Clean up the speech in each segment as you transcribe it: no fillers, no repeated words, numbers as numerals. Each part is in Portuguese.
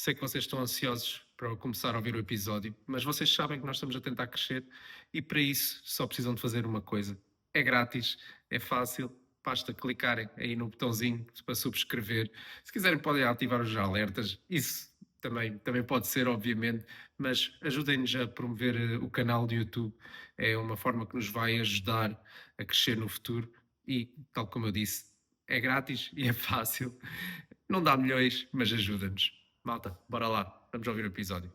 sei que vocês estão ansiosos para começar a ouvir o episódio, mas vocês sabem que nós estamos a tentar crescer e para isso só precisam de fazer uma coisa. É grátis, é fácil, basta clicarem aí no botãozinho para subscrever. Se quiserem podem ativar os alertas, isso também pode ser, obviamente, mas ajudem-nos a promover o canal do YouTube. É uma forma que nos vai ajudar a crescer no futuro e, tal como eu disse, é grátis e é fácil. Não dá milhões, mas ajuda-nos. Malta, bora lá, vamos ouvir o episódio.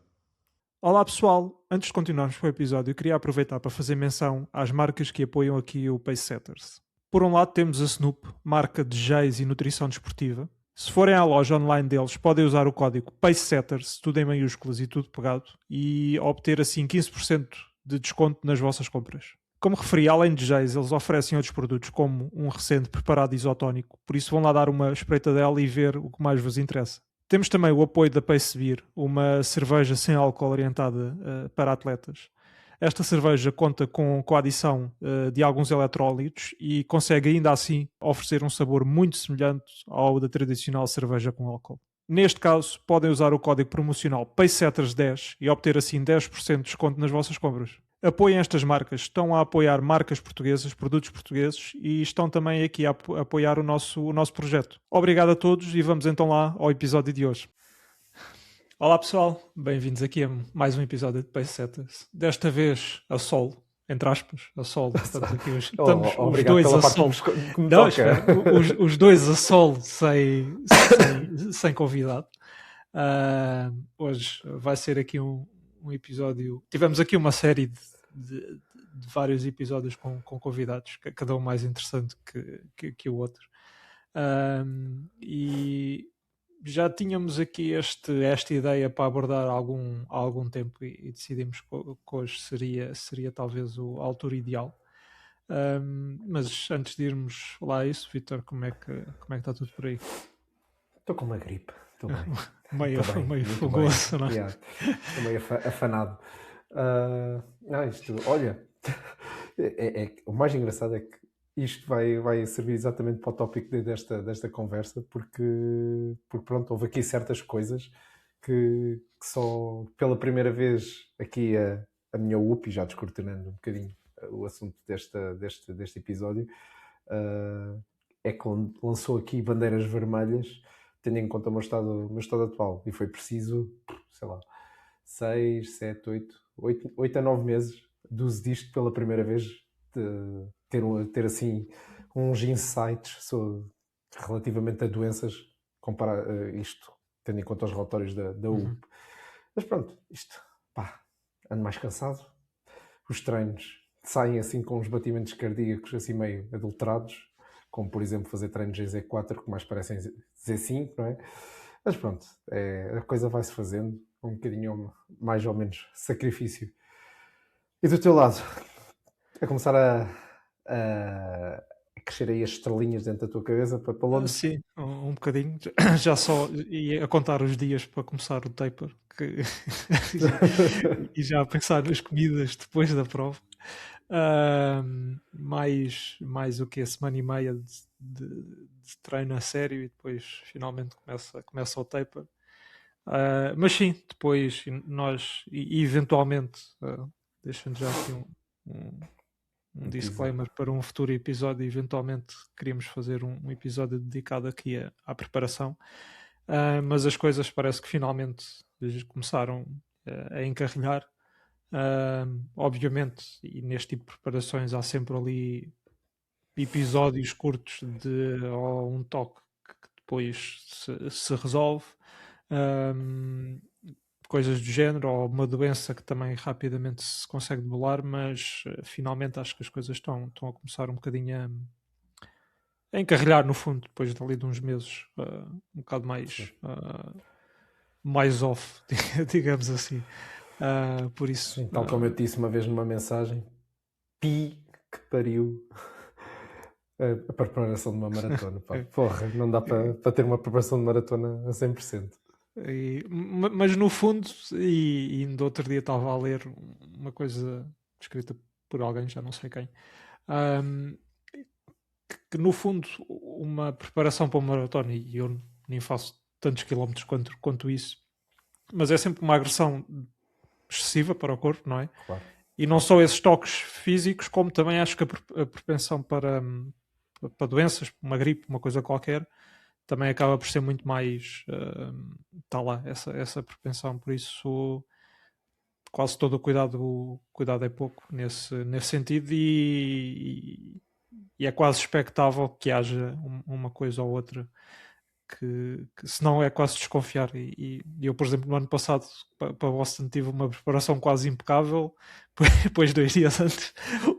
Olá pessoal, antes de continuarmos com o episódio, eu queria aproveitar para fazer menção às marcas que apoiam aqui o Pacesetters. Por um lado temos a Snoop, marca de géis e nutrição desportiva. Se forem à loja online deles, podem usar o código Pacesetters, tudo em maiúsculas e tudo pegado, e obter assim 15% de desconto nas vossas compras. Como referi, além de géis, eles oferecem outros produtos como um recente preparado isotónico, por isso vão lá dar uma espreitadela e ver o que mais vos interessa. Temos também o apoio da Pace Beer, uma cerveja sem álcool orientada para atletas. Esta cerveja conta com a adição de alguns eletrólitos e consegue ainda assim oferecer um sabor muito semelhante ao da tradicional cerveja com álcool. Neste caso, podem usar o código promocional PACESETTERS10 e obter assim 10% de desconto nas vossas compras. Apoiem estas marcas, estão a apoiar marcas portuguesas, produtos portugueses e estão também aqui a apoiar o nosso projeto. Obrigado a todos e vamos então lá ao episódio de hoje. Olá pessoal, bem-vindos aqui a mais um episódio de Pacesetters. Desta vez a solo, entre aspas, a solo. Estamos aqui estamos os Obrigado dois pela a parte solo. que me Não, toca. espera, os dois a solo sem convidado. Hoje vai ser aqui um episódio. Tivemos aqui uma série de vários episódios com convidados, cada um mais interessante que o outro. E já tínhamos aqui esta ideia para abordar há algum tempo e decidimos que hoje seria talvez a altura ideal. Mas antes de irmos lá a isso, Vitor, como é que está tudo por aí? Estou com uma gripe. Estou bem. meio Estou bem, meio muito fogoso, bem. não é? Yeah. Estou meio afanado. Olha, o mais engraçado é que isto vai servir exatamente para o tópico desta conversa, porque pronto, houve aqui certas coisas que só pela primeira vez aqui a minha UP, já descortinando um bocadinho o assunto deste episódio, é que lançou aqui bandeiras vermelhas, tendo em conta o meu estado atual, e foi preciso, sei lá, 6, 7, 8 a 9 meses de uso disto pela primeira vez, de ter assim uns insights relativamente a doenças, comparar isto, tendo em conta os relatórios da UP. Mas pronto, isto, pá, ando mais cansado, os treinos saem assim com uns batimentos cardíacos assim meio adulterados, como por exemplo fazer treinos em Z4 que mais parecem Z5, não é? Mas pronto, a coisa vai-se fazendo, um bocadinho mais ou menos sacrifício. E do teu lado, a começar a crescer aí as estrelinhas dentro da tua cabeça para Londres? Sim, um bocadinho. Já só ia a contar os dias para começar o taper e já a pensar nas comidas depois da prova. Mais o que? Semana e meia de treino a sério e depois finalmente começa o taper. Mas sim, depois nós, e eventualmente, deixando já aqui um disclaimer para um futuro episódio, eventualmente queríamos fazer um episódio dedicado aqui à preparação, mas as coisas parece que finalmente começaram a encarrilhar. Obviamente, e neste tipo de preparações há sempre ali episódios curtos ou um toque que depois se resolve. Coisas do género, ou uma doença que também rapidamente se consegue debelar, mas finalmente acho que as coisas estão a começar um bocadinho a encarrilhar no fundo, depois dali de uns meses, um bocado mais off, digamos assim. Por isso. Sim, tal como eu te disse uma vez numa mensagem, que pariu a preparação de uma maratona. Pá. Porra, não dá para ter uma preparação de maratona a 100%. Mas no fundo, e ainda outro dia estava a ler uma coisa escrita por alguém, já não sei quem, que no fundo uma preparação para uma maratona, e eu nem faço tantos quilómetros quanto isso, mas é sempre uma agressão excessiva para o corpo, não é? Claro. E não só esses toques físicos, como também acho que a propensão para doenças, uma gripe, uma coisa qualquer, também acaba por ser muito mais, está lá, essa propensão. Por isso, quase todo o cuidado é pouco nesse sentido, e é quase expectável que haja uma coisa ou outra que se não é quase desconfiar. E eu, por exemplo, no ano passado para Boston tive uma preparação quase impecável, depois 2 dias antes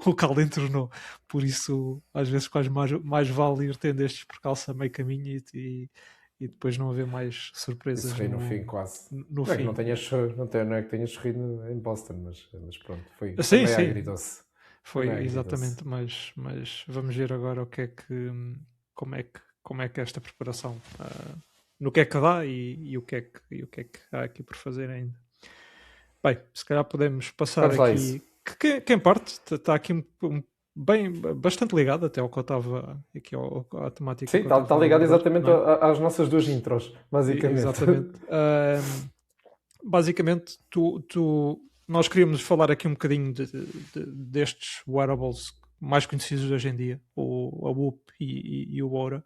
o caldo entornou. Por isso, às vezes, quase mais vale ir tendo estes percalços a meio caminho e depois não haver mais E surpresas sorri no fim, quase. no Não é que fim. não não é que tenha sorrido em Boston, mas pronto, foi Sim, meio sim, agridoce. foi meio agridoce. exatamente, mas vamos ver agora como é que esta preparação, no que é que dá e o que é que há aqui por fazer ainda. Bem, se calhar podemos passar Vamos lá a aqui. isso. Quem parte está aqui bastante ligado até ao que eu estava aqui à temática. Sim, que eu está estava a ligado abordar, exatamente não é? às nossas duas intros, basicamente. Exatamente. Basicamente, nós queríamos falar aqui um bocadinho destes wearables mais conhecidos hoje em dia, a Whoop e o Oura.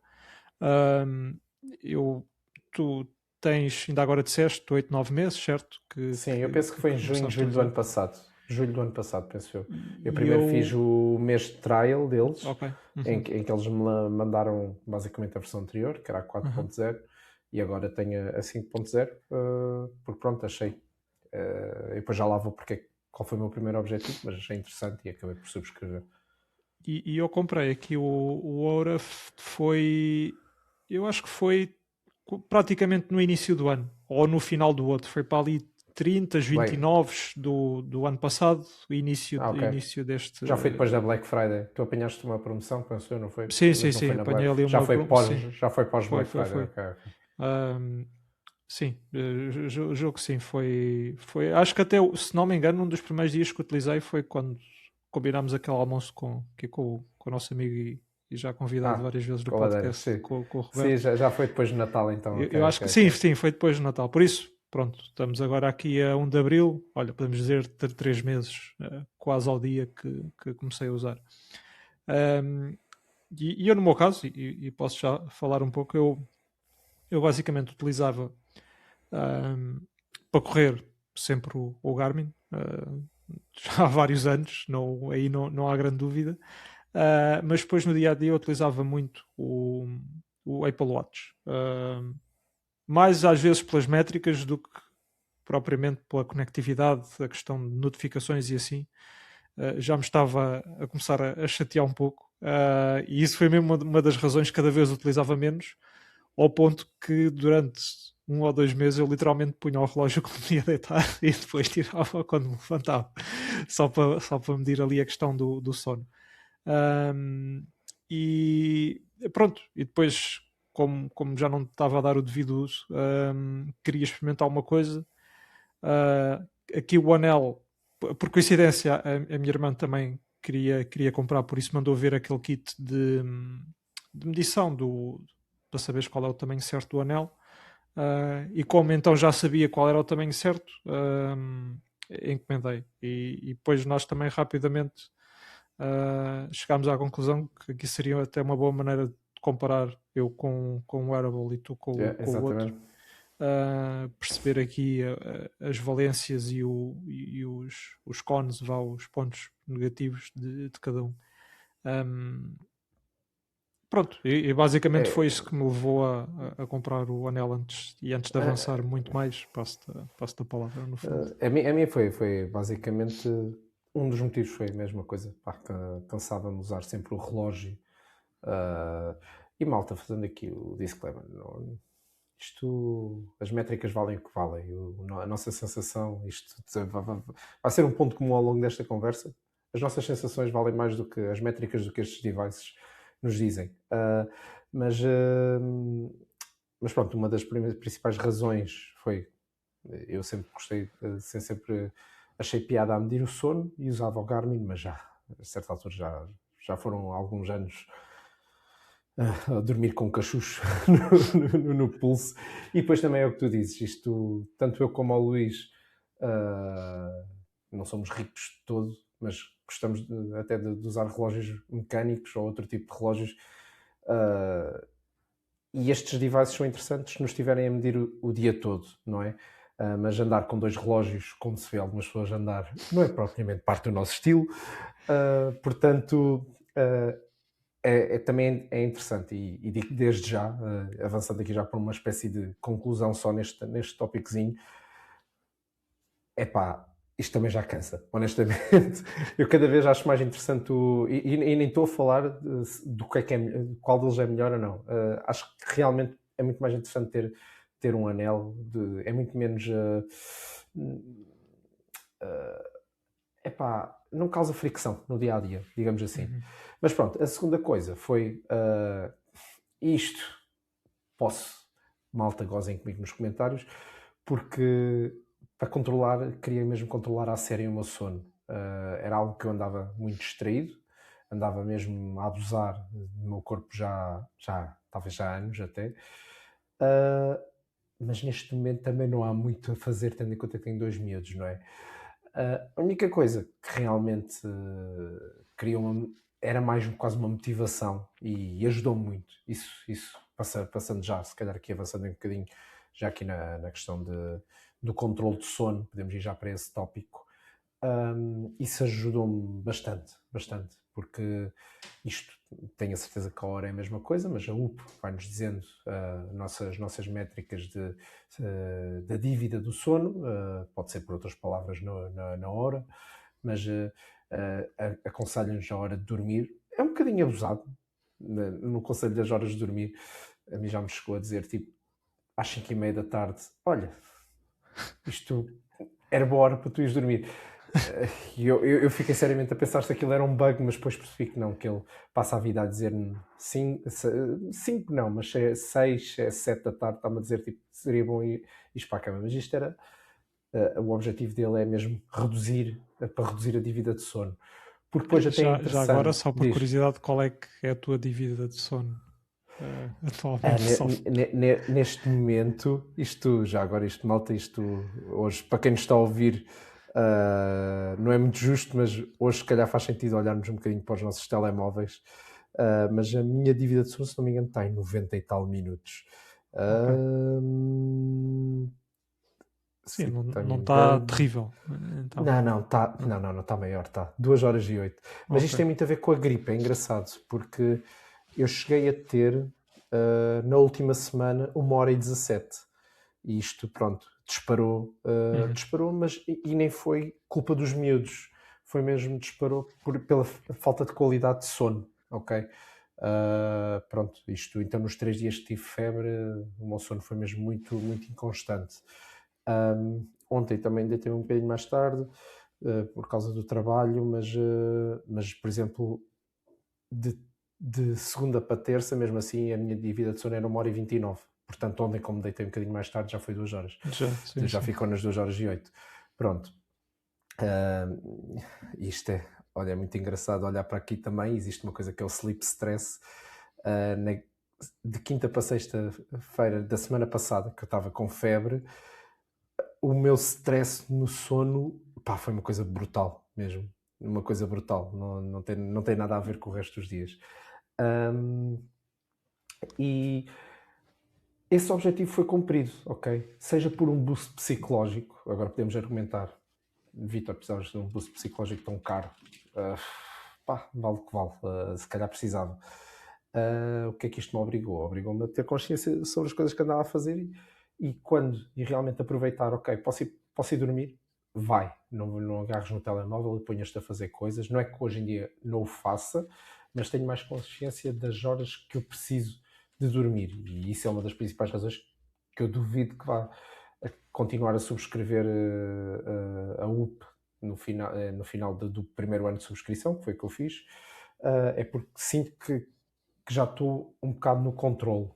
Tu tens, ainda agora disseste, 8, 9 meses, certo? Sim, eu penso que foi em junho, julho do ano passado. Julho do ano passado, penso eu. Eu primeiro fiz o mês de trial deles, okay. em que eles me mandaram basicamente a versão anterior, que era a 4.0, e agora tenho a 5.0, porque pronto, achei. E depois já lá vou porque qual foi o meu primeiro objetivo, mas achei interessante e acabei por subscrever. E eu comprei aqui o Oura, eu acho que foi praticamente no início do ano, ou no final do outro, foi para ali 30, 29 do ano passado, o início deste... Já foi depois da Black Friday. Tu apanhaste uma promoção, penso eu, não foi? Sim, apanhei ali já uma foi promoção. Já foi pós Black Friday. Foi. Okay. Sim, jogo que sim, foi. Acho que até, se não me engano, um dos primeiros dias que utilizei foi quando combinámos aquele almoço com o nosso amigo e já convidado várias vezes do podcast com o Roberto. Sim, já foi depois do Natal, então. Eu acho que sim, foi depois do Natal. Por isso, pronto, estamos agora aqui a 1 de Abril, olha, podemos dizer 3 meses, quase ao dia que comecei a usar. E eu, no meu caso, e posso já falar um pouco, eu basicamente utilizava para correr sempre o Garmin, já há vários anos, aí não há grande dúvida. Mas depois no dia a dia eu utilizava muito o Apple Watch, mais às vezes pelas métricas do que propriamente pela conectividade, a questão de notificações e assim. Já me estava a começar a chatear um pouco, e isso foi mesmo uma das razões que cada vez utilizava menos, ao ponto que durante 1 ou 2 meses eu literalmente punha o relógio quando me ia deitar e depois tirava quando me levantava, só para medir ali a questão do sono. E pronto, e depois, como já não estava a dar o devido uso, queria experimentar uma coisa. Aqui o anel, por coincidência, a minha irmã também queria comprar, por isso mandou ver aquele kit de medição para saberes qual é o tamanho certo do anel. E como então já sabia qual era o tamanho certo, encomendei. E depois nós também rapidamente chegámos à conclusão que aqui seria até uma boa maneira de comparar eu com o wearable e tu com o outro. Perceber aqui as valências e os cones, os pontos negativos de cada um. Pronto, e basicamente foi isso que me levou a comprar o anel antes de avançar muito mais. Passo-te a palavra no fundo. A mim foi basicamente um dos motivos, foi a mesma coisa. Cansava-me usar sempre o relógio. E malta, fazendo aqui o disclaimer, as métricas valem o que valem. A nossa sensação, isto vai ser um ponto comum ao longo desta conversa. As nossas sensações valem mais do que as métricas do que estes devices nos dizem. Mas pronto, uma das principais razões foi, eu sempre gostei, sempre achei piada a medir o sono e usava o Garmin, mas já a certa altura já foram alguns anos a dormir com um cachucho no pulso. E depois também é o que tu dizes, isto, tanto eu como o Luís, não somos ricos de todo, mas gostamos até de usar relógios mecânicos ou outro tipo de relógios. E estes devices são interessantes se nos estiverem a medir o dia todo, não é? Mas andar com 2 relógios, como se vê algumas pessoas andar, não é propriamente parte do nosso estilo. Portanto, também é interessante. E digo desde já, avançando aqui já por uma espécie de conclusão só neste tópicozinho, isto também já cansa, honestamente. Eu cada vez acho mais interessante e nem estou a falar do que é qual deles é melhor ou não. Acho que realmente é muito mais interessante ter um anel, é muito menos. Não causa fricção no dia a dia, digamos assim. Mas pronto, a segunda coisa foi isto. Malta, gozem comigo nos comentários, porque para controlar, queria mesmo controlar à sério o meu sono. Era algo que eu andava muito distraído, andava mesmo a abusar do meu corpo talvez já há anos até. Mas neste momento também não há muito a fazer, tendo em conta que tenho 2 miúdos, não é? A única coisa que realmente era mais quase uma motivação e ajudou-me muito. Isso passando já, se calhar aqui avançando um bocadinho, já aqui na questão do controle de sono, podemos ir já para esse tópico. Isso ajudou-me bastante, porque isto, tenho a certeza que a hora é a mesma coisa, mas a UP vai-nos dizendo nossas métricas da dívida do sono, pode ser por outras palavras na hora, mas aconselha-nos a hora de dormir. É um bocadinho abusado no conselho das horas de dormir. A mim já me chegou a dizer, tipo, às 5:30 da tarde, olha, isto era boa hora para tu ires dormir. E eu fiquei seriamente a pensar se aquilo era um bug, mas depois percebi que não, que ele passa a vida a dizer-me 5 não, mas 6, 7 da tarde, está-me a dizer, tipo, seria bom ir para a cama. Mas isto era, o objetivo dele é mesmo para reduzir a dívida de sono. Porque depois até é interessante. Já agora, só por curiosidade, qual é que é a tua dívida de sono? Atualmente, neste momento, malta, hoje, para quem nos está a ouvir, não é muito justo, mas hoje se calhar faz sentido olharmos um bocadinho para os nossos telemóveis. Mas a minha dívida de sono, se não me engano, está em 90 e tal minutos. Sim, não está terrível. Então... Não está maior, está 2h08. Mas isto tem muito a ver com a gripe, é engraçado, porque eu cheguei a ter na última semana 1h17 e isto, pronto, disparou, mas e nem foi culpa dos miúdos, foi mesmo, disparou pela falta de qualidade de sono, ok? Pronto, isto, então nos 3 dias que tive febre, o meu sono foi mesmo muito, muito inconstante. Ontem também deitei-me um bocadinho mais tarde por causa do trabalho, mas por exemplo, de segunda para terça, mesmo assim, a minha dívida de sono era 1h29. Portanto, ontem, como deitei um bocadinho mais tarde, já foi 2 horas. Já ficou nas 2h08. Pronto. Isto é muito engraçado olhar para aqui também. Existe uma coisa que é o sleep stress. De quinta para sexta-feira da semana passada, que eu estava com febre, o meu stress no sono foi uma coisa brutal mesmo. Uma coisa brutal. Não tem nada a ver com o resto dos dias. E esse objetivo foi cumprido, ok? Seja por um boost psicológico, agora podemos argumentar, Vítor, precisavas de um boost psicológico tão caro, vale o que vale, se calhar precisava. O que é que isto me obrigou? Obrigou-me a ter consciência sobre as coisas que andava a fazer e realmente aproveitar, ok, posso ir dormir? Vai, não agarres no telemóvel e ponhas-te a fazer coisas. Não é que hoje em dia não o faça, mas tenho mais consciência das horas que eu preciso de dormir. E isso é uma das principais razões que eu duvido que vá continuar a subscrever a UP no final do primeiro ano de subscrição, que foi o que eu fiz. É porque sinto que já estou um bocado no controle.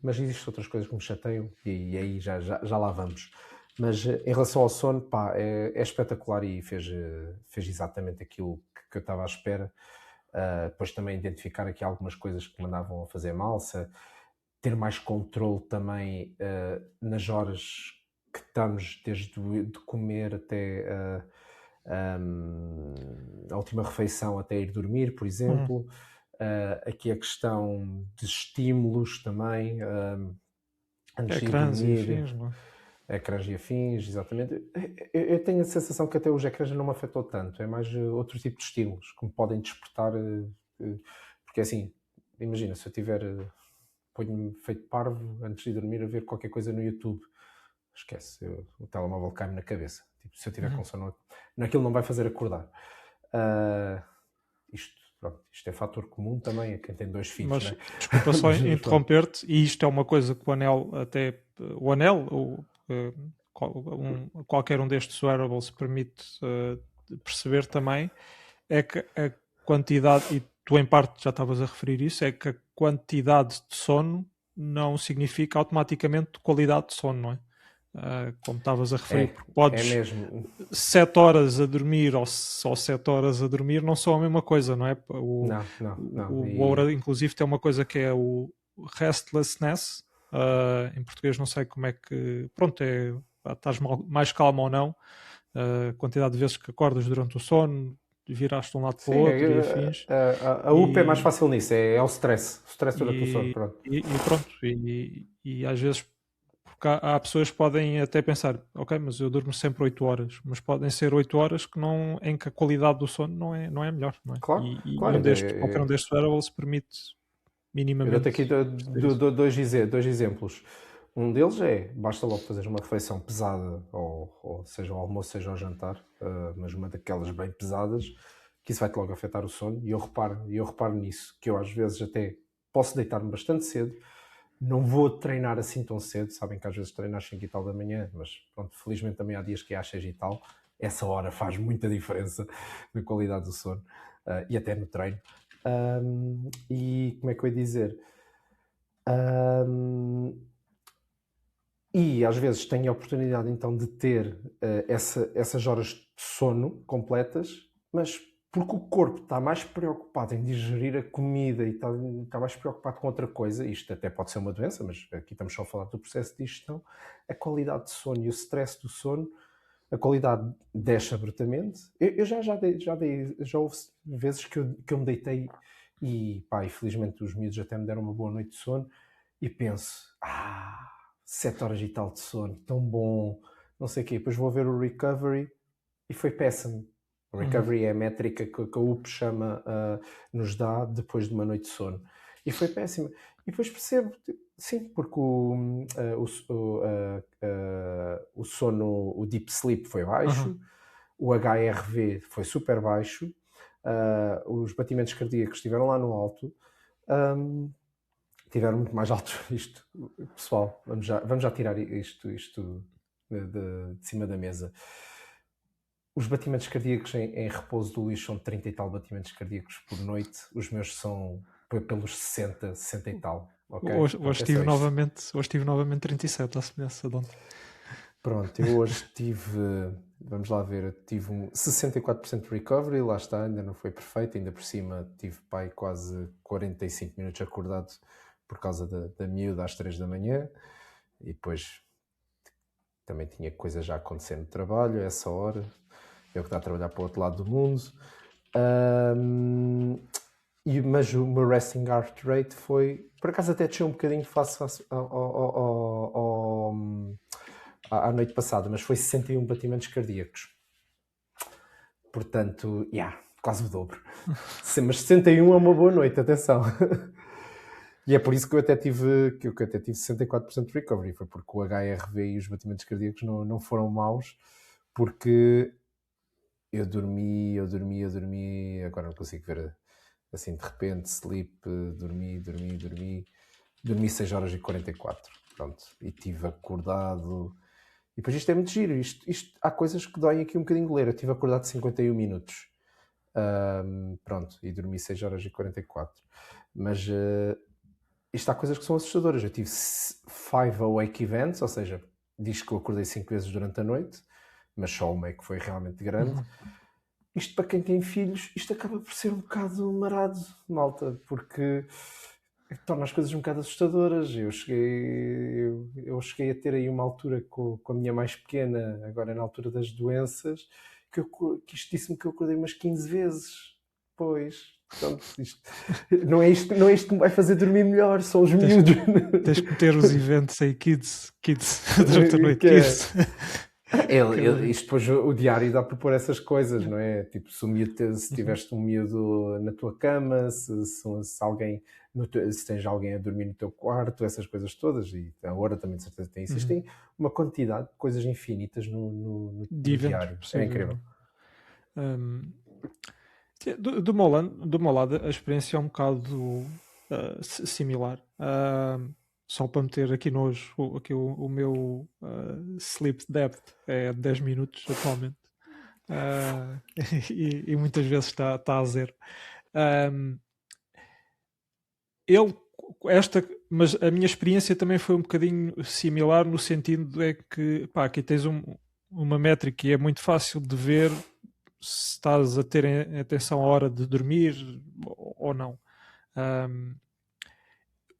Mas existem outras coisas que me chateiam e aí já lá vamos. Mas em relação ao sono, é espetacular e fez exatamente aquilo que eu estava à espera. Depois também identificar aqui algumas coisas que me andavam a fazer mal, ter mais controle também nas horas que estamos, desde de comer até a última refeição até ir dormir, por exemplo. Aqui a questão de estímulos também, antes de ir Ecrãs e dormir. afins, não é? Ecrãs e afins, exatamente. Eu tenho a sensação que até os ecrãs não me afetou tanto, é mais outro tipo de estímulos que me podem despertar, porque assim, imagina, se eu tiver, ponho-me feito parvo antes de dormir a ver qualquer coisa no YouTube, esquece, o telemóvel cai-me na cabeça. Tipo, se eu tiver com sono, aquilo não vai fazer acordar. Isto é fator comum também a quem tem 2 filhos, Mas não é? desculpa só interromper-te, e isto é uma coisa que o Anel até, o Anel ou qualquer um destes wearables permite perceber também, é que a quantidade, e tu em parte já estavas a referir isso, é que a quantidade de sono não significa automaticamente qualidade de sono, não é? Como estavas a referir, porque podes É mesmo. 7 horas a dormir ou só 7 horas a dormir não são a mesma coisa, não é? Não. O Oura, inclusive, tem uma coisa que é o restlessness. Em português não sei como é que... Pronto, estás mais calmo ou não. A quantidade de vezes que acordas durante o sono, viraste de um lado para o outro e afins. A UP é mais fácil nisso, é o stress. O stress durante o sono, pronto. E às vezes... Porque há pessoas que podem até pensar, ok, mas eu durmo sempre 8 horas, mas podem ser 8 horas em que a qualidade do sono não é melhor, não é? Claro. Qualquer um destes wearables permite minimamente... Eu dou-te aqui dois exemplos. Um deles basta logo fazer uma refeição pesada, ou seja o almoço, seja o jantar, mas uma daquelas bem pesadas, que isso vai-te logo afetar o sono, e eu reparo nisso, que eu às vezes até posso deitar-me bastante cedo, não vou treinar assim tão cedo, sabem que às vezes treino às 5 e tal da manhã, mas pronto, felizmente também há dias que é às 6 e tal, essa hora faz muita diferença na qualidade do sono, e até no treino. E como é que eu ia dizer? E às vezes tenho a oportunidade então de ter essas horas de sono completas, mas porque o corpo está mais preocupado em digerir a comida e está mais preocupado com outra coisa, isto até pode ser uma doença, mas aqui estamos só a falar do processo de digestão, a qualidade de sono e o stress do sono, a qualidade desce abruptamente. Eu já houve vezes que eu me deitei e felizmente os miúdos até me deram uma boa noite de sono e penso, 7 horas e tal de sono, tão bom, não sei o quê. Depois vou ver o recovery e foi péssimo. O recovery é a métrica que a UP nos dá depois de uma noite de sono. E foi péssimo. E depois percebo, sim, porque o sono, o deep sleep foi baixo, o HRV foi super baixo, os batimentos cardíacos estiveram lá no alto, tiveram muito mais altos. Isto, pessoal, vamos já tirar isto de cima da mesa. Os batimentos cardíacos em repouso do Luís são 30 e tal batimentos cardíacos por noite. Os meus são pelos 60 e tal. Okay? Hoje tive novamente 37, à semelhança de ontem. Pronto, eu hoje vamos lá ver, tive um 64% de recovery, lá está, ainda não foi perfeito, ainda por cima tive quase 45 minutos acordado por causa da miúda às 3 da manhã, e depois também tinha coisa já acontecendo no trabalho a essa hora, eu que estava a trabalhar para o outro lado do mundo, mas o meu resting heart rate foi, por acaso até desceu um bocadinho face à noite passada, mas foi 61 batimentos cardíacos, portanto, quase o dobro. Mas 61 é uma boa noite, atenção. E é por isso que eu até tive 64% de recovery, foi porque o HRV e os batimentos cardíacos não foram maus, porque eu dormi, agora não consigo ver assim de repente, sleep, dormi 6 horas e 44, pronto, e tive acordado, e depois isto é muito giro, isto há coisas que doem aqui um bocadinho de ler, eu tive acordado 51 minutos, pronto, e dormi 6 horas e 44, mas isto há coisas que são assustadoras. Eu tive 5 awake events, ou seja, diz que eu acordei 5 vezes durante a noite, mas só uma é que foi realmente grande. isto para quem tem filhos, isto acaba por ser um bocado marado, malta, porque torna as coisas um bocado assustadoras. Eu cheguei a ter aí uma altura com a minha mais pequena, agora na altura das doenças, que isto disse-me que eu acordei umas 15 vezes. Pois, portanto, não é isto que me vai fazer dormir melhor, são os miúdos. Tens que meter os eventos aí, kids, durante a noite, kids. Isto depois o diário dá para pôr essas coisas, não é? Tipo, se tiveste um miúdo na tua cama, se alguém, se tens alguém a dormir no teu quarto, essas coisas todas, e a hora também de certeza tem isso. Isto tem uma quantidade de coisas infinitas no diário. É incrível. Do meu lado, a experiência é um bocado similar. Só para meter aqui nojo, o meu sleep depth é 10 minutos atualmente. E muitas vezes está a zero. Mas a minha experiência também foi um bocadinho similar, no sentido é que aqui tens uma métrica e é muito fácil de ver se estás a ter atenção à hora de dormir ou não.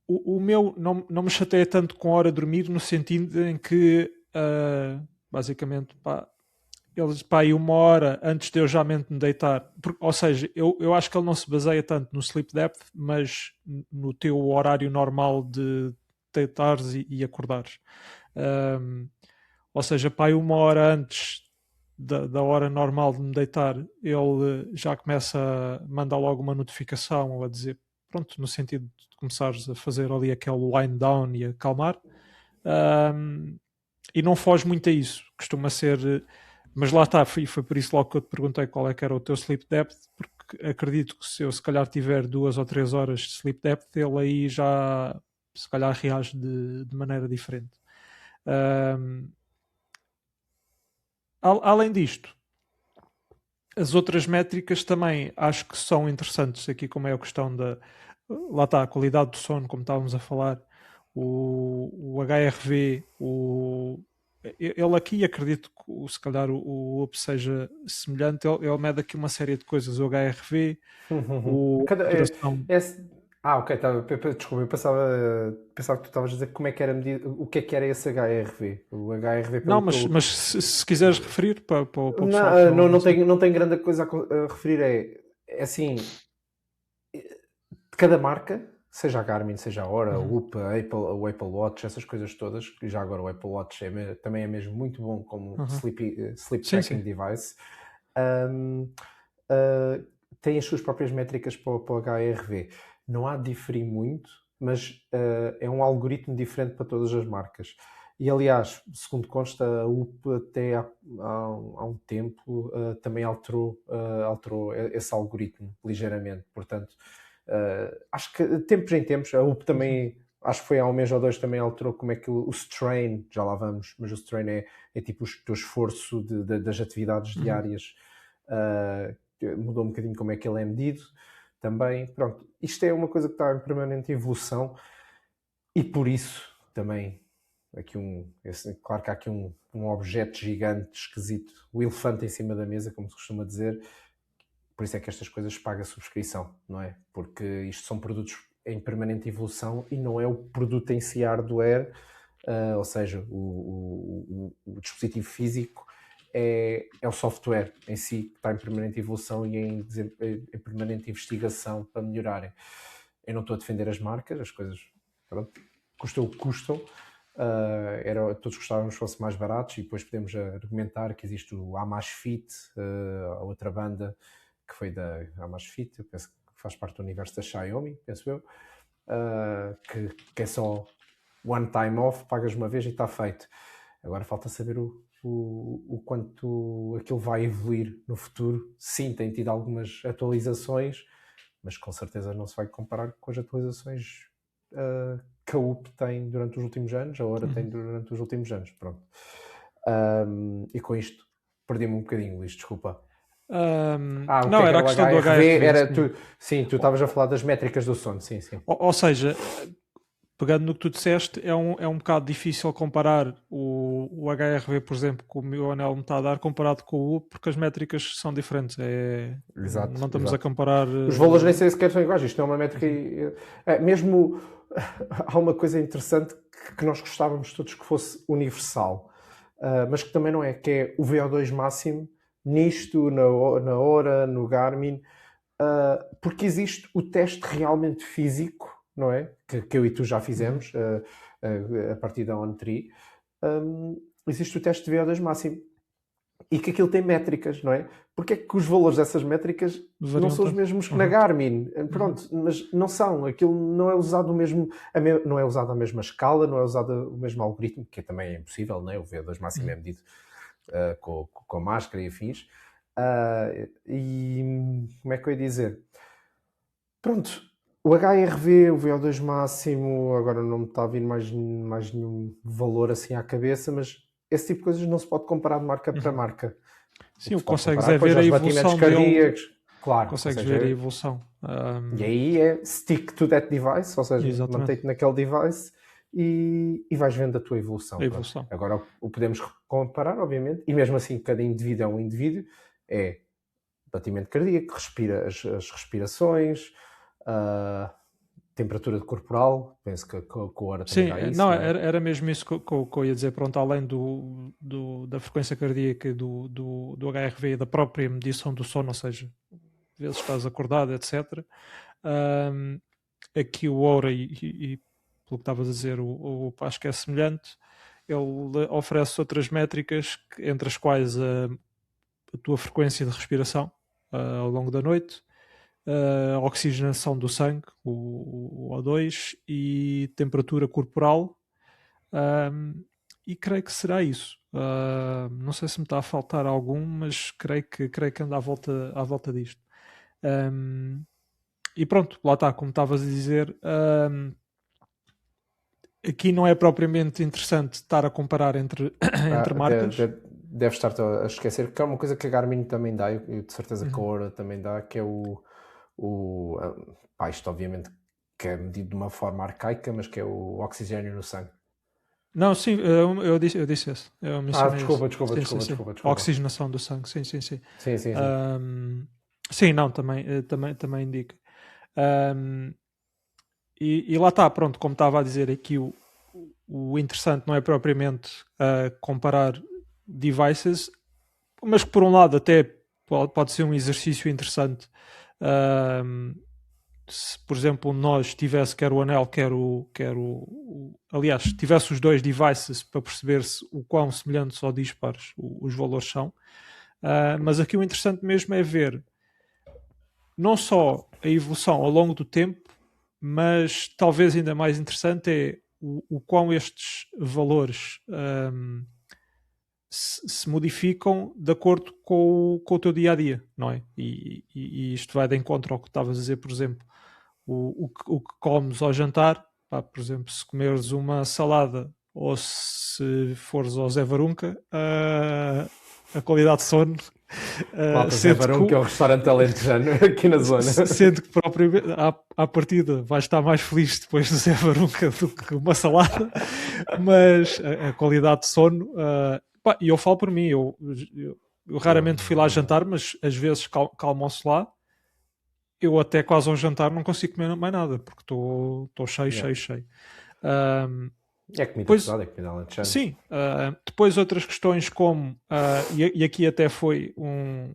O meu não me chateia tanto com a hora de dormir, no sentido em que basicamente eles aí 1 hora antes de eu já me deitar, ou seja, eu acho que ele não se baseia tanto no sleep depth, mas no teu horário normal de deitares e acordares. Ou seja, aí 1 hora antes da hora normal de me deitar, ele já começa a mandar logo uma notificação ou a dizer, pronto, no sentido de começares a fazer ali aquele wind down e acalmar, e não foge muito a isso, costuma ser, mas lá está, foi por isso logo que eu te perguntei qual é que era o teu sleep depth, porque acredito que se eu se calhar tiver 2 ou 3 horas de sleep depth, ele aí já se calhar reage de maneira diferente. Além disto, as outras métricas também acho que são interessantes aqui, como é a questão lá está, a qualidade do sono, como estávamos a falar, o HRV, ele aqui acredito que se calhar o UP seja semelhante, ele mede aqui uma série de coisas, o HRV, ok, desculpa, eu pensava que tu estavas a dizer como é que era medido, o que era esse HRV. O HRV não, mas se quiseres referir para o pessoal. Não tenho grande coisa a referir, é assim, cada marca, seja a Garmin, seja a Oura, o UP, o Apple Watch, essas coisas todas, que já agora o Apple Watch também é mesmo muito bom como sleep tracking device, tem as suas próprias métricas para o HRV. Não há de diferir muito, mas é um algoritmo diferente para todas as marcas. E aliás, segundo consta, a UP até há um tempo também alterou esse algoritmo ligeiramente. Portanto, acho que de tempos em tempos, a UP também, acho que foi há 1 mês ou 2, também alterou como é que o strain, já lá vamos, mas o strain é tipo o teu esforço das atividades diárias, mudou um bocadinho como é que ele é medido também. Pronto, isto é uma coisa que está em permanente evolução e por isso também claro que há aqui um objeto gigante, esquisito, o elefante em cima da mesa, como se costuma dizer. Por isso é que estas coisas pagam a subscrição, não é? Porque isto são produtos em permanente evolução e não é o produto em si hardware, ou seja, o dispositivo físico, é o software em si que está em permanente evolução e em permanente investigação para melhorarem. Eu não estou a defender as marcas, as coisas, pronto, custam o que custam. Todos gostávamos que fossem mais baratos e depois podemos argumentar que existe o Amazfit, a outra banda que foi da Amazfit, eu penso que faz parte do universo da Xiaomi, penso eu, que é só one time off, pagas uma vez e está feito. Agora falta saber o quanto aquilo vai evoluir no futuro. Sim, tem tido algumas atualizações, mas com certeza não se vai comparar com as atualizações que a UP tem durante os últimos anos, a Oura tem durante os últimos anos. Pronto. E com isto perdi-me um bocadinho, Luís, desculpa. Não, era a questão do HRV. Tu estavas a falar das métricas do sono, sim. Ou seja, pegando no que tu disseste, é um bocado difícil comparar o HRV, por exemplo, que o meu anel me está a dar, comparado com o UP, porque as métricas são diferentes. Exato, Não estamos a exato. comparar. Os valores nem sequer são iguais. Isto não é uma métrica. Mesmo há uma coisa interessante que nós gostávamos todos que fosse universal, mas que também não é, que é o VO2 máximo nisto, na hora, no Garmin, porque existe o teste realmente físico, não é? Que eu e tu já fizemos a partir da On3. Existe o teste de VO2 máximo e que aquilo tem métricas, não é? Porque é que os valores dessas métricas não são os mesmos que na Garmin? Pronto, mas não são. Aquilo não é usado não é usado a mesma escala, não é usado o mesmo algoritmo, que também é impossível, não é? O VO2 máximo é medido com a máscara e afins. E como é que eu ia dizer? Pronto, o HRV, o VO2 máximo, agora não me está a vir mais nenhum valor assim à cabeça, mas esse tipo de coisas não se pode comparar de marca para marca. Sim, o que consegues é ver a evolução cardíacos, claro. Consegues ver a evolução. E aí é stick to that device, ou seja, mantém-te naquele device e vais vendo a tua evolução. Agora, o podemos comparar, obviamente, e mesmo assim cada indivíduo é um indivíduo, é batimento cardíaco, respira as respirações, temperatura corporal, penso que a hora também dá isso. Não, era mesmo isso que eu ia dizer. Pronto, além da frequência cardíaca do HRV e da própria medição do sono, ou seja, vezes estás acordado, etc. Aqui o Oura, e pelo que estavas a dizer, acho que é semelhante. Ele oferece outras métricas, entre as quais a tua frequência de respiração ao longo da noite, a oxigenação do sangue, o O2, e temperatura corporal, e creio que será isso. Não sei se me está a faltar algum, mas creio que anda à volta disto. E pronto, lá está, como estavas a dizer, aqui não é propriamente interessante estar a comparar entre marcas. Deve estar a esquecer que é uma coisa que a Garmin também dá, e de certeza que a Oura também dá, que é isto obviamente que é medido de uma forma arcaica, mas que é o oxigênio no sangue. Não, sim, eu disse esse. Eu mencionei desculpa. A oxigenação do sangue, sim. Sim. Sim, não, também indica. E lá está, pronto, como estava a dizer aqui, o interessante não é propriamente comparar devices, mas que por um lado até pode ser um exercício interessante. Se, por exemplo, nós tivesse quer o anel, aliás, tivesse os dois devices para perceber-se o quão semelhantes ou dispares os valores são. Mas aqui o interessante mesmo é ver não só a evolução ao longo do tempo, mas talvez ainda mais interessante é o quão estes valores se modificam de acordo com o teu dia-a-dia, não é? E isto vai de encontro ao que estavas a dizer, por exemplo, o que comes ao jantar, por exemplo, se comeres uma salada ou se fores ao Zé Varunca, a qualidade de sono... Zé Varunca é o restaurante alentejano aqui na zona. Sendo que propriamente à partida vais estar mais feliz depois do Zé Varunca do que uma salada, mas a qualidade de sono... e eu falo por mim, eu raramente fui lá jantar, mas às vezes calmo-se lá. Eu até quase ao jantar não consigo comer mais nada, porque estou cheio. É comida pesada, é comida alentejana. Sim. Depois outras questões como... e aqui até foi um...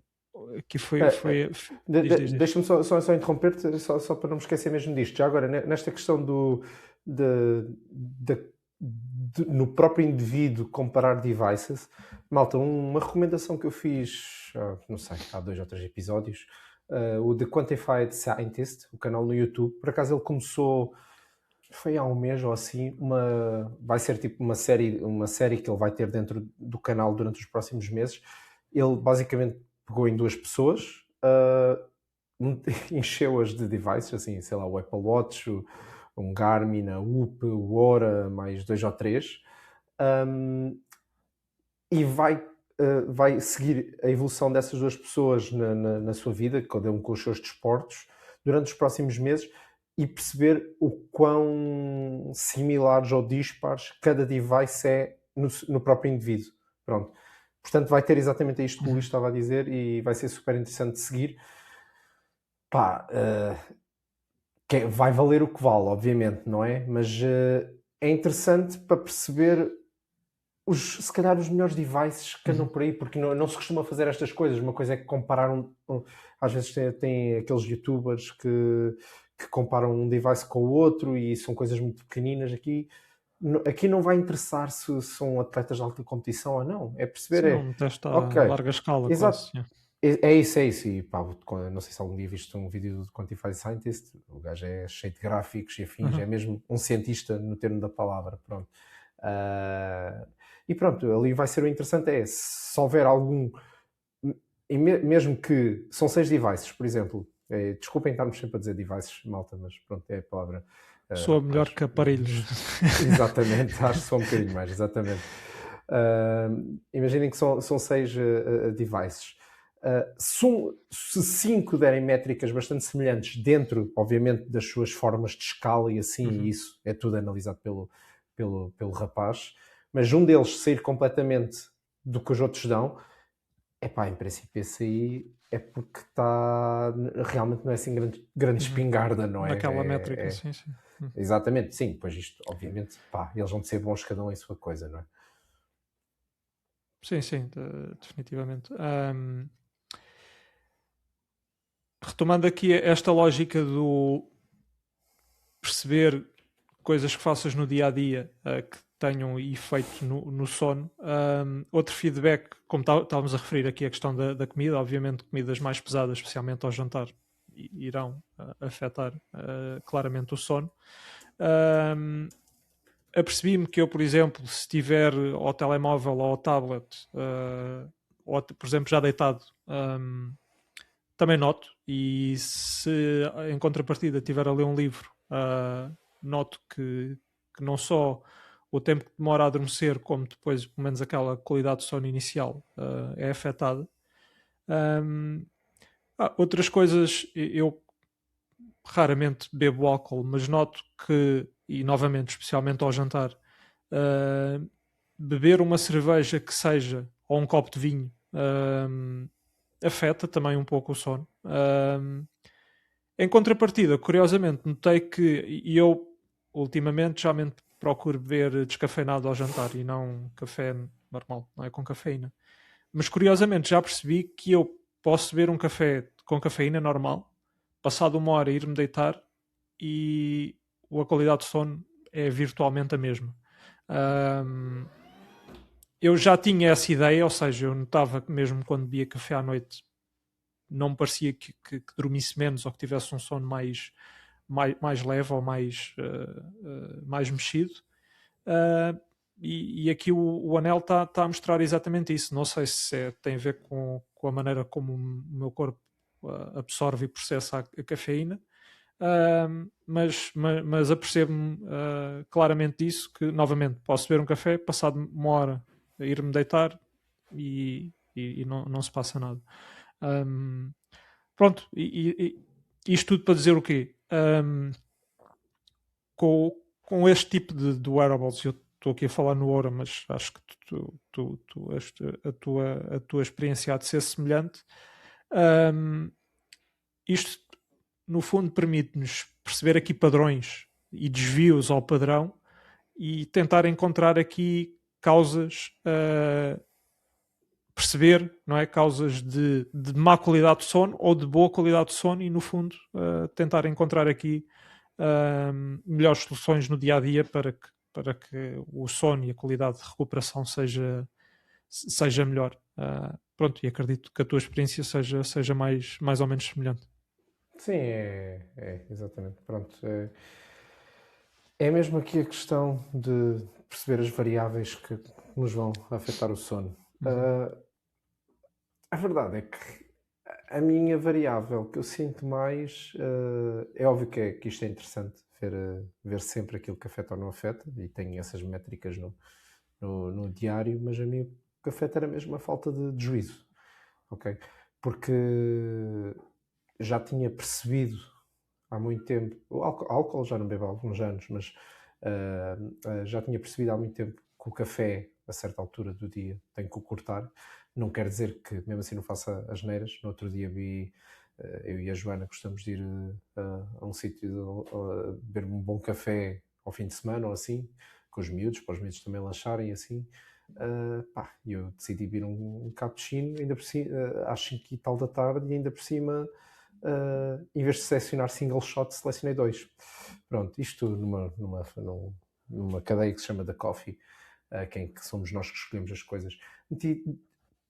Deixa-me só interromper-te, só para não me esquecer mesmo disto. Já agora, nesta questão no próprio indivíduo comparar devices, malta, uma recomendação que eu fiz, não sei, há 2 ou 3 episódios, o The Quantified Scientist, o canal no YouTube. Por acaso ele começou, foi há um mês ou assim, vai ser tipo uma série que ele vai ter dentro do canal durante os próximos meses. Ele basicamente pegou em 2 pessoas, encheu-as de devices, assim, sei lá, o Apple Watch, um Garmin, a UP, o Oura, mais 2 ou 3, e vai seguir a evolução dessas 2 pessoas na sua vida, cada um com os seus desportos, durante os próximos meses, e perceber o quão similares ou dispares cada device é no próprio indivíduo. Pronto. Portanto, vai ter exatamente isto que o Luís estava a dizer e vai ser super interessante de seguir. Pá, vai valer o que vale, obviamente, não é? Mas é interessante para perceber se calhar os melhores devices que andam por aí, porque não se costuma fazer estas coisas. Uma coisa é que comparar às vezes tem aqueles youtubers que comparam um device com o outro e são coisas muito pequeninas. Aqui não vai interessar se são atletas de alta competição ou não. É perceber, Sim, um teste a ok, larga escala, exato. quase. É isso. E pá, não sei se algum dia viste um vídeo do Quantified Scientist. O gajo é cheio de gráficos e afins, é mesmo um cientista no termo da palavra. Pronto. E pronto, ali vai ser o interessante se houver algum, e mesmo que são 6 devices, por exemplo, desculpem estarmos sempre a dizer devices, malta, mas pronto, é a palavra. Soa melhor que aparelhos. Exatamente, acho que são um bocadinho mais, exatamente. Imaginem que são 6 devices. Se 5 derem métricas bastante semelhantes dentro, obviamente, das suas formas de escala e assim, e isso é tudo analisado pelo rapaz, mas um deles sair completamente do que os outros dão, em princípio esse aí é porque realmente não é assim grande espingarda, não é? Naquela métrica, sim. Exatamente, sim, pois isto, obviamente, eles vão de ser bons cada um em sua coisa, não é? Sim, definitivamente. Retomando aqui esta lógica do perceber coisas que faças no dia a dia que tenham efeito no sono. Outro feedback, como estávamos a referir aqui a questão da comida, obviamente comidas mais pesadas, especialmente ao jantar, irão afetar claramente o sono. Apercebi-me que eu, por exemplo, se estiver ao telemóvel ou ao tablet, ou por exemplo já deitado, também noto, e se em contrapartida estiver a ler um livro, noto que não só o tempo que demora a adormecer, como depois, pelo menos aquela qualidade de sono inicial é afetada. Outras coisas, eu raramente bebo álcool, mas noto que, e novamente, especialmente ao jantar, beber uma cerveja que seja, ou um copo de vinho, afeta também um pouco o sono. Em contrapartida, curiosamente, notei que eu ultimamente já procuro beber descafeinado ao jantar e não café normal, não é com cafeína. Mas curiosamente já percebi que eu posso beber um café com cafeína normal, passado 1 hora ir-me deitar e a qualidade de sono é virtualmente a mesma. Eu já tinha essa ideia, ou seja, eu notava que mesmo quando bebia café à noite não me parecia que dormisse menos ou que tivesse um sono mais leve ou mais mexido. E aqui o anel está a mostrar exatamente isso. Não sei se tem a ver com a maneira como o meu corpo absorve e processa a cafeína, mas apercebo-me claramente disso, que novamente posso beber um café, passado 1 hora ir-me deitar e não se passa nada. Pronto, e isto tudo para dizer o quê? Com este tipo de wearables, eu estou aqui a falar no Oura, mas acho que a tua experiência há de ser semelhante. Isto, no fundo, permite-nos perceber aqui padrões e desvios ao padrão e tentar encontrar aqui causas, perceber, não é, causas de má qualidade de sono ou de boa qualidade de sono e, no fundo, tentar encontrar aqui melhores soluções no dia a dia para que o sono e a qualidade de recuperação seja melhor. Pronto, e acredito que a tua experiência seja mais ou menos semelhante. Sim, exatamente. Pronto. É mesmo aqui a questão de perceber as variáveis que nos vão afetar o sono. A verdade é que a minha variável que eu sinto mais, é óbvio que isto é interessante, ver sempre aquilo que afeta ou não afeta, e tenho essas métricas no diário, mas a mim o que afeta era mesmo a falta de juízo, ok? Porque já tinha percebido há muito tempo. O álcool já não bebo há alguns anos, mas já tinha percebido há muito tempo que o café, a certa altura do dia, tenho que o cortar. Não quer dizer que mesmo assim não faça asneiras. No outro dia eu e a Joana gostamos de ir a um sítio beber um bom café ao fim de semana ou assim, com os miúdos, para os miúdos também lancharem assim. E eu decidi vir um cappuccino ainda por cima, às 5 e tal da tarde, e ainda por cima, em vez de selecionar single shot, selecionei 2. Pronto, isto numa cadeia que se chama The Coffee, que somos nós que escolhemos as coisas. Meti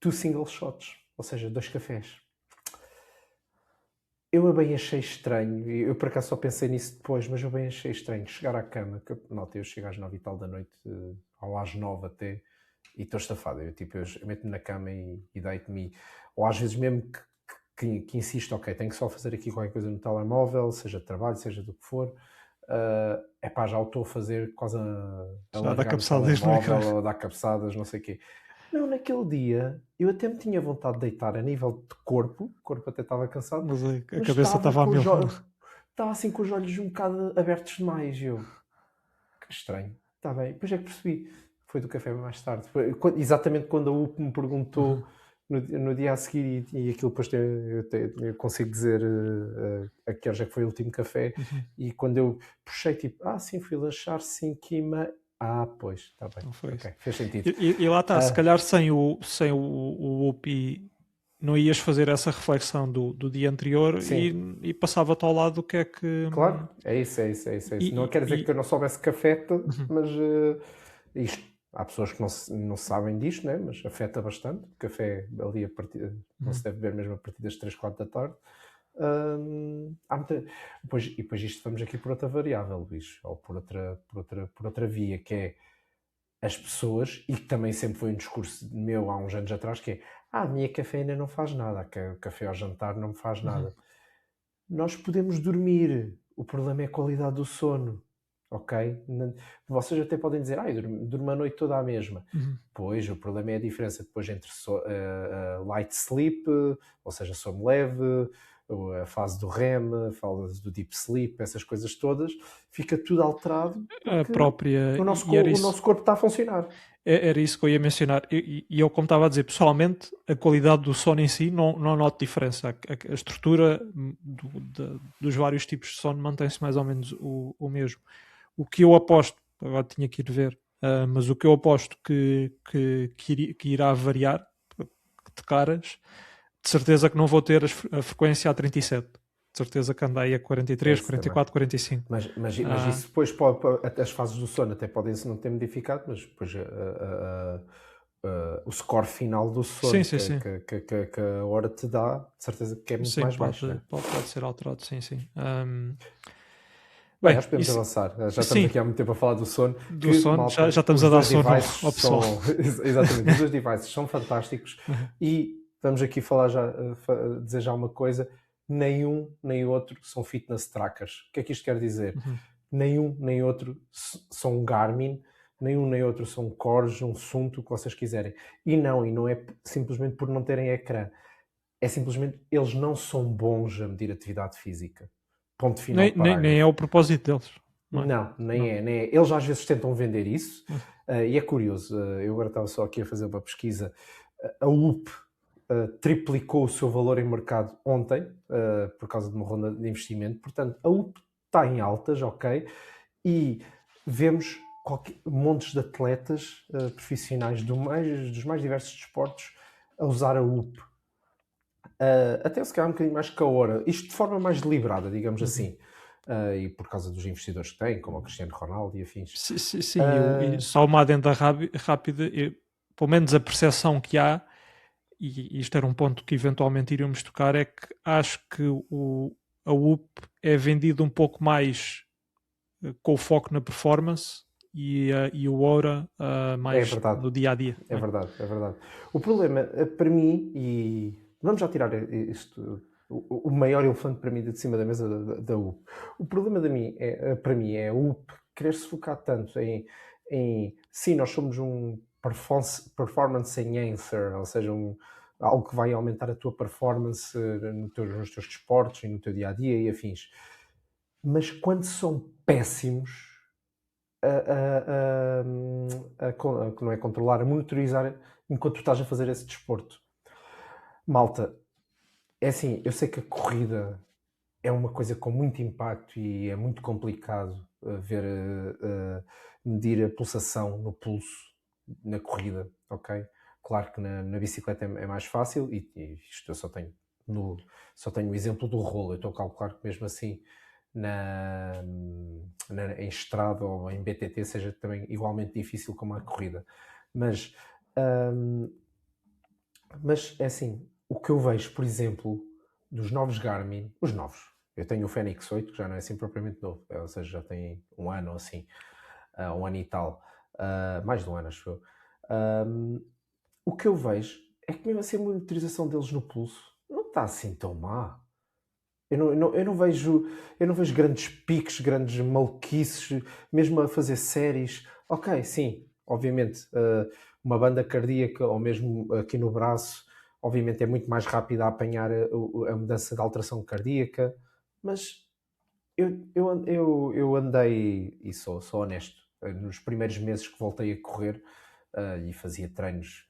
2 single shots, ou seja, 2 cafés. Eu bem achei estranho, e eu por acaso só pensei nisso depois, mas eu bem achei estranho chegar à cama, que eu chego às 9 e tal da noite, ou às 9 até, e estou estafado. Eu meto-me na cama e deito-me, ou às vezes mesmo que insisto, ok, tenho que só fazer aqui qualquer coisa no telemóvel, seja de trabalho, seja do que for, já o estou a fazer quase a largar o telemóvel, ou a dar cabeçadas, não sei o quê. Não, naquele dia eu até me tinha vontade de deitar a nível de corpo, o corpo até estava cansado, Mas a cabeça estava a mil. Estava assim com os olhos um bocado abertos demais. Eu, que estranho, está bem. Depois é que percebi, foi do café mais tarde. Foi exatamente quando a UP me perguntou no dia a seguir, e aquilo depois eu consigo dizer a que horas é que foi o último café, e quando eu puxei, tipo, sim, fui lanchar 5h30. Pois, está bem. Okay, fez sentido. E lá está, se calhar sem o UPI não ias fazer essa reflexão do dia anterior e passava-te ao lado o que é que... Claro, é isso. Não quer dizer que eu não soubesse que afeta, mas isto, há pessoas que não sabem disto, né? Mas afeta bastante. O café ali não se deve beber mesmo a partir das 3, 4 da tarde. Depois isto vamos aqui por outra variável, Luís, ou por outra via, que é as pessoas, e que também sempre foi um discurso meu há uns anos atrás, que é a minha cafeína não faz nada, o café ao jantar não me faz nada. Nós podemos dormir, o problema é a qualidade do sono, ok? Vocês até podem dizer, durmo a noite toda a mesma. Pois, o problema é a diferença depois entre light sleep, ou seja, sono leve, a fase do REM, a fase do deep sleep, essas coisas todas, fica tudo alterado porque o nosso corpo está a funcionar. Era isso que eu ia mencionar. E eu, como estava a dizer, pessoalmente, a qualidade do sono em si não noto diferença. A estrutura dos vários tipos de sono mantém-se mais ou menos o mesmo. O que eu aposto, agora tinha que ir ver, mas o que eu aposto que irá variar de caras, de certeza que não vou ter a frequência a 37. De certeza que andei a 43, 44, 45. Mas isso depois as fases do sono até podem não ter modificado, mas depois o score final do sono que a hora te dá, de certeza que é muito mais baixo. Né? Pode ser alterado, sim. Bem, acho que podemos avançar. Já estamos aqui há muito tempo a falar do sono. Já estamos a dar sono ao pessoal. Exatamente, os dois devices são fantásticos. E vamos aqui dizer já uma coisa: nenhum nem outro são fitness trackers. O que é que isto quer dizer? Nenhum nem outro são Garmin, nenhum nem outro são Coros, um Sunto, o que vocês quiserem. E não é simplesmente por não terem ecrã. É simplesmente eles não são bons a medir atividade física. Ponto final. Nem é o propósito deles. Não, nem é. Eles às vezes tentam vender isso, e é curioso. Eu agora estava só aqui a fazer uma pesquisa. A UP triplicou o seu valor em mercado ontem, por causa de uma ronda de investimento. Portanto, a UP está em altas, ok? E vemos montes de atletas profissionais dos mais diversos desportos a usar a UP. Até se calhar um bocadinho mais que a hora. Isto de forma mais deliberada, digamos assim. E por causa dos investidores que têm, como o Cristiano Ronaldo e afins. Sim, e só uma adenda rápida, pelo menos a percepção que há, e isto era um ponto que eventualmente iríamos tocar, é que acho que a UP é vendido um pouco mais com o foco na performance e o Oura mais no dia-a-dia. É verdade. O problema para mim, e vamos já tirar isto, o maior elefante para mim de cima da mesa da UP. O problema para mim é a UP querer se focar tanto em sim, nós somos um performance enhancer, ou seja, algo que vai aumentar a tua performance nos teus desportos e no teu dia-a-dia e afins. mas quando são péssimos não é controlar, a monitorizar enquanto tu estás a fazer esse desporto. Malta, é assim, eu sei que a corrida é uma coisa com muito impacto e é muito complicado medir a pulsação no pulso na corrida, ok? Claro que na bicicleta é mais fácil e isto eu só tenho o exemplo do rolo. Eu estou a calcular que mesmo assim em estrada ou em BTT seja também igualmente difícil como a corrida. Mas é assim, o que eu vejo, por exemplo, dos novos Garmin, os novos, eu tenho o Fenix 8, que já não é assim propriamente novo, ou seja, já tem um ano ou assim, um ano e tal, mais de um ano, acho eu. O que eu vejo é que mesmo assim a monitorização deles no pulso não está assim tão má. Eu não vejo grandes picos, grandes maluquices, mesmo a fazer séries. Ok, sim, obviamente, uma banda cardíaca ou mesmo aqui no braço, obviamente é muito mais rápido a apanhar a mudança de alteração cardíaca, mas eu andei, e sou honesto, nos primeiros meses que voltei a correr e fazia treinos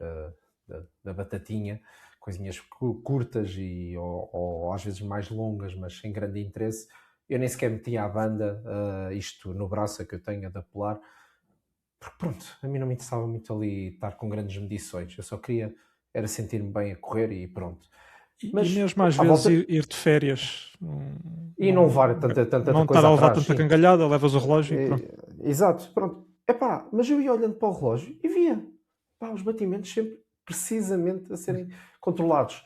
da batatinha, coisinhas curtas ou às vezes mais longas, mas sem grande interesse. Eu nem sequer metia a banda, isto no braço que eu tenho a de apelar, porque pronto, a mim não me interessava muito ali estar com grandes medições. Eu só queria era sentir-me bem a correr e pronto. E mesmo às à vezes volta... ir de férias E não levar tanta não estar coisa a levar atrás, tanta sim. cangalhada, levas o relógio e pronto. Exato, pronto. Epá, mas eu ia olhando para o relógio e via os batimentos sempre precisamente a serem controlados.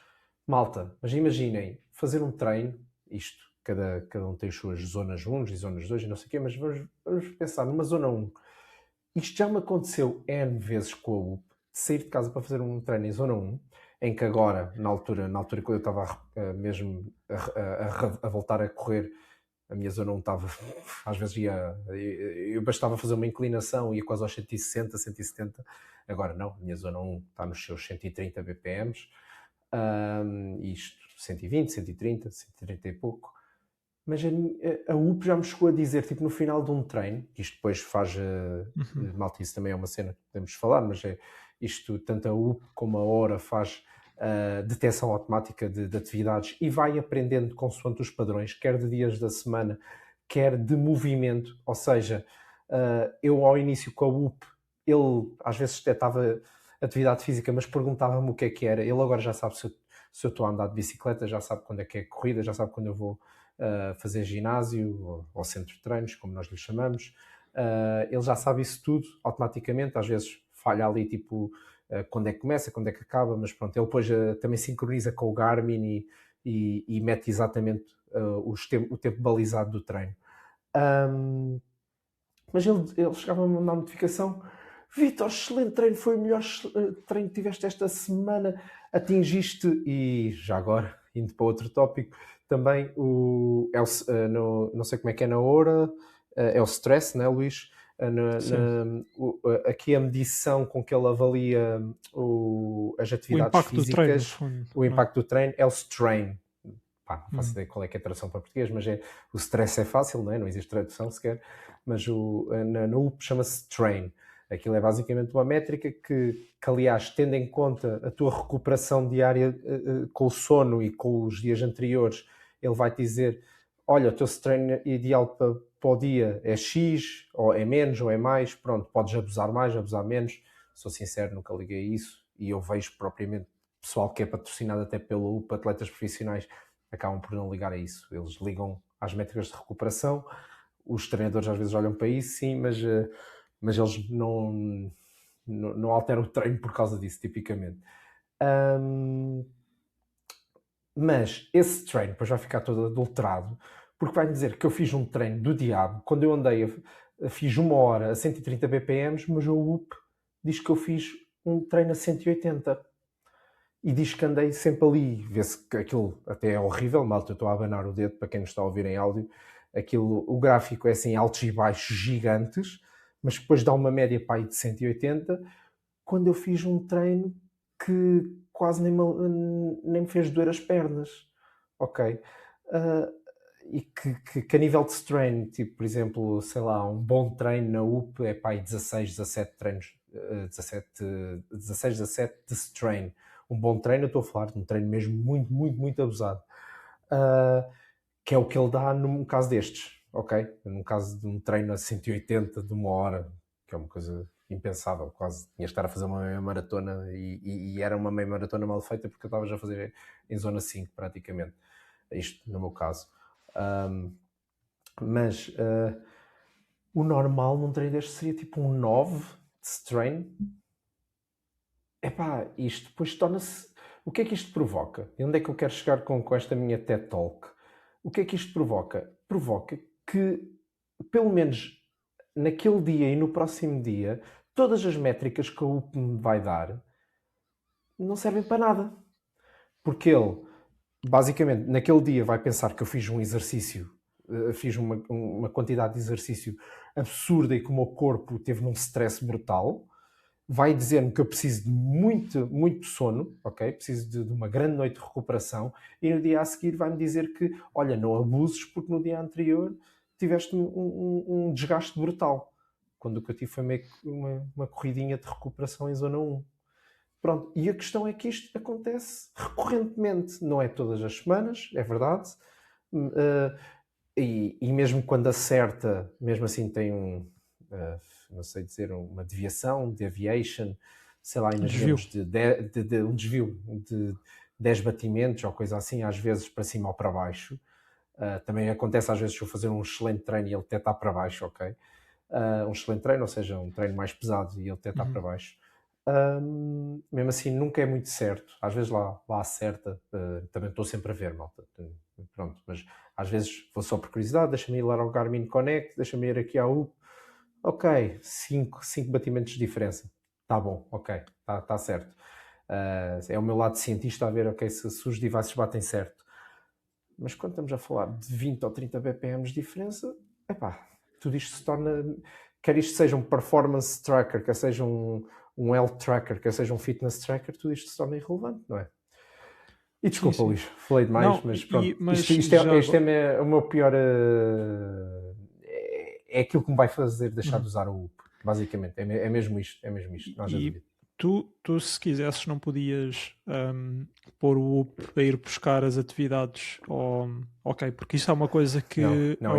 Malta, mas imaginem, fazer um treino, isto, cada um tem as suas zonas 1 e zonas 2 e não sei o quê, mas vamos pensar numa zona 1. Isto já me aconteceu N vezes com a UP, de sair de casa para fazer um treino em zona 1, em que agora, na altura quando eu estava mesmo a voltar a correr, a minha zona 1 estava, às vezes eu bastava fazer uma inclinação, ia quase aos 160, 170, agora não, a minha zona 1 está nos seus 130 BPMs, isto 120, 130, 130 e pouco, mas a UP já me chegou a dizer, tipo no final de um treino, que isto depois faz, malta, isso também é uma cena que podemos falar, mas isto, tanto a UP como a Hora faz detecção automática de atividades e vai aprendendo consoante os padrões, quer de dias da semana, quer de movimento, ou seja, eu ao início com a UP, ele às vezes detectava atividade física, mas perguntava-me o que é que era, ele agora já sabe se eu estou a andar de bicicleta, já sabe quando é que é corrida, já sabe quando eu vou fazer ginásio ou centro de treinos, como nós lhe chamamos. Ele já sabe isso tudo automaticamente, às vezes falha ali tipo quando é que começa, quando é que acaba, mas pronto, ele depois também sincroniza com o Garmin e mete exatamente o tempo balizado do treino. Mas ele chegava a me mandar notificação: Vitor, excelente treino, foi o melhor treino que tiveste esta semana, atingiste, e já agora, indo para outro tópico, também não sei como é que é na hora, é o stress, não é, Luís? Aqui a medição com que ele avalia as atividades físicas, o impacto do treino é o strain. Não faço ideia qual é que é a tradução para português, mas o stress é fácil, não é? Não existe tradução sequer, mas na UP chama-se strain. Aquilo é basicamente uma métrica que, aliás, tendo em conta a tua recuperação diária com o sono e com os dias anteriores, ele vai te dizer: olha, o teu strain ideal para o dia é X, ou é menos, ou é mais, pronto, podes abusar mais, abusar menos. Sou sincero, nunca liguei a isso, e eu vejo propriamente pessoal que é patrocinado até pelo UP, atletas profissionais, acabam por não ligar a isso. Eles ligam às métricas de recuperação, os treinadores às vezes olham para isso, sim, mas eles não alteram o treino por causa disso, tipicamente. Mas esse treino depois vai ficar todo adulterado, porque vai dizer que eu fiz um treino do diabo, quando eu andei, fiz 1 hora a 130 BPM, mas o UP diz que eu fiz um treino a 180. E diz que andei sempre ali, vê-se que aquilo até é horrível, malta, eu estou a abanar o dedo para quem nos está a ouvir em áudio, o gráfico é assim, altos e baixos gigantes, mas depois dá uma média para aí de 180, quando eu fiz um treino que quase nem me fez doer as pernas, ok? e que a nível de strain, tipo, por exemplo, sei lá, um bom treino na UP é pá, 16, 17 treinos, 16, 17 de strain. Um bom treino, eu estou a falar de um treino mesmo muito, muito, muito abusado. Que é o que ele dá num caso destes, ok? Num caso de um treino a 180 de uma hora, que é uma coisa impensável, quase tinha de estar a fazer uma meia maratona e era uma meia maratona mal feita porque eu estava já a fazer em zona 5 praticamente, isto no meu caso. Mas o normal num treino deste seria tipo um 9 de strain. Epá, isto depois torna-se... O que é que isto provoca? E onde é que eu quero chegar com esta minha TED Talk? O que é que isto provoca? Provoca que, pelo menos naquele dia e no próximo dia, todas as métricas que a UP me vai dar não servem para nada. Porque ele, basicamente, naquele dia vai pensar que eu fiz um exercício, fiz uma quantidade de exercício absurda e que o meu corpo teve num stress brutal. Vai dizer-me que eu preciso de muito, muito sono, ok? Preciso de uma grande noite de recuperação, e no dia a seguir vai-me dizer que, olha, não abuses porque no dia anterior tiveste um desgaste brutal. Quando o que eu tive foi meio que uma corridinha de recuperação em zona 1. Pronto, e a questão é que isto acontece recorrentemente, não é todas as semanas, é verdade, e mesmo quando acerta, mesmo assim tem não sei dizer, uma deviação, deviation, sei lá, imaginemos de um desvio de 10 batimentos ou coisa assim, às vezes para cima ou para baixo. Também acontece às vezes se eu fazer um excelente treino e ele até está para baixo, ok? Um excelente treino, ou seja, um treino mais pesado e ele até está para baixo. Mesmo assim nunca é muito certo, às vezes lá acerta, também estou sempre a ver, malta, pronto, mas às vezes vou só por curiosidade, deixa-me ir lá ao Garmin Connect, deixa-me ir aqui ao UP, ok, 5 batimentos de diferença, está bom, ok, está certo, é o meu lado cientista a ver, ok, se os devices batem certo, mas quando estamos a falar de 20 ou 30 BPM de diferença, epá, tudo isto se torna, quer isto seja um performance tracker, quer seja um health tracker, quer seja um fitness tracker, tudo isto se torna irrelevante, não é? E desculpa, Sim. Luís, falei demais, Não, mas pronto, mas isto é o meu pior... é aquilo que me vai fazer deixar de usar o UP, basicamente, é mesmo isto, nós já e tu se quisesses não podias pôr o UP a ir buscar as atividades, ok, porque isso é uma coisa que não,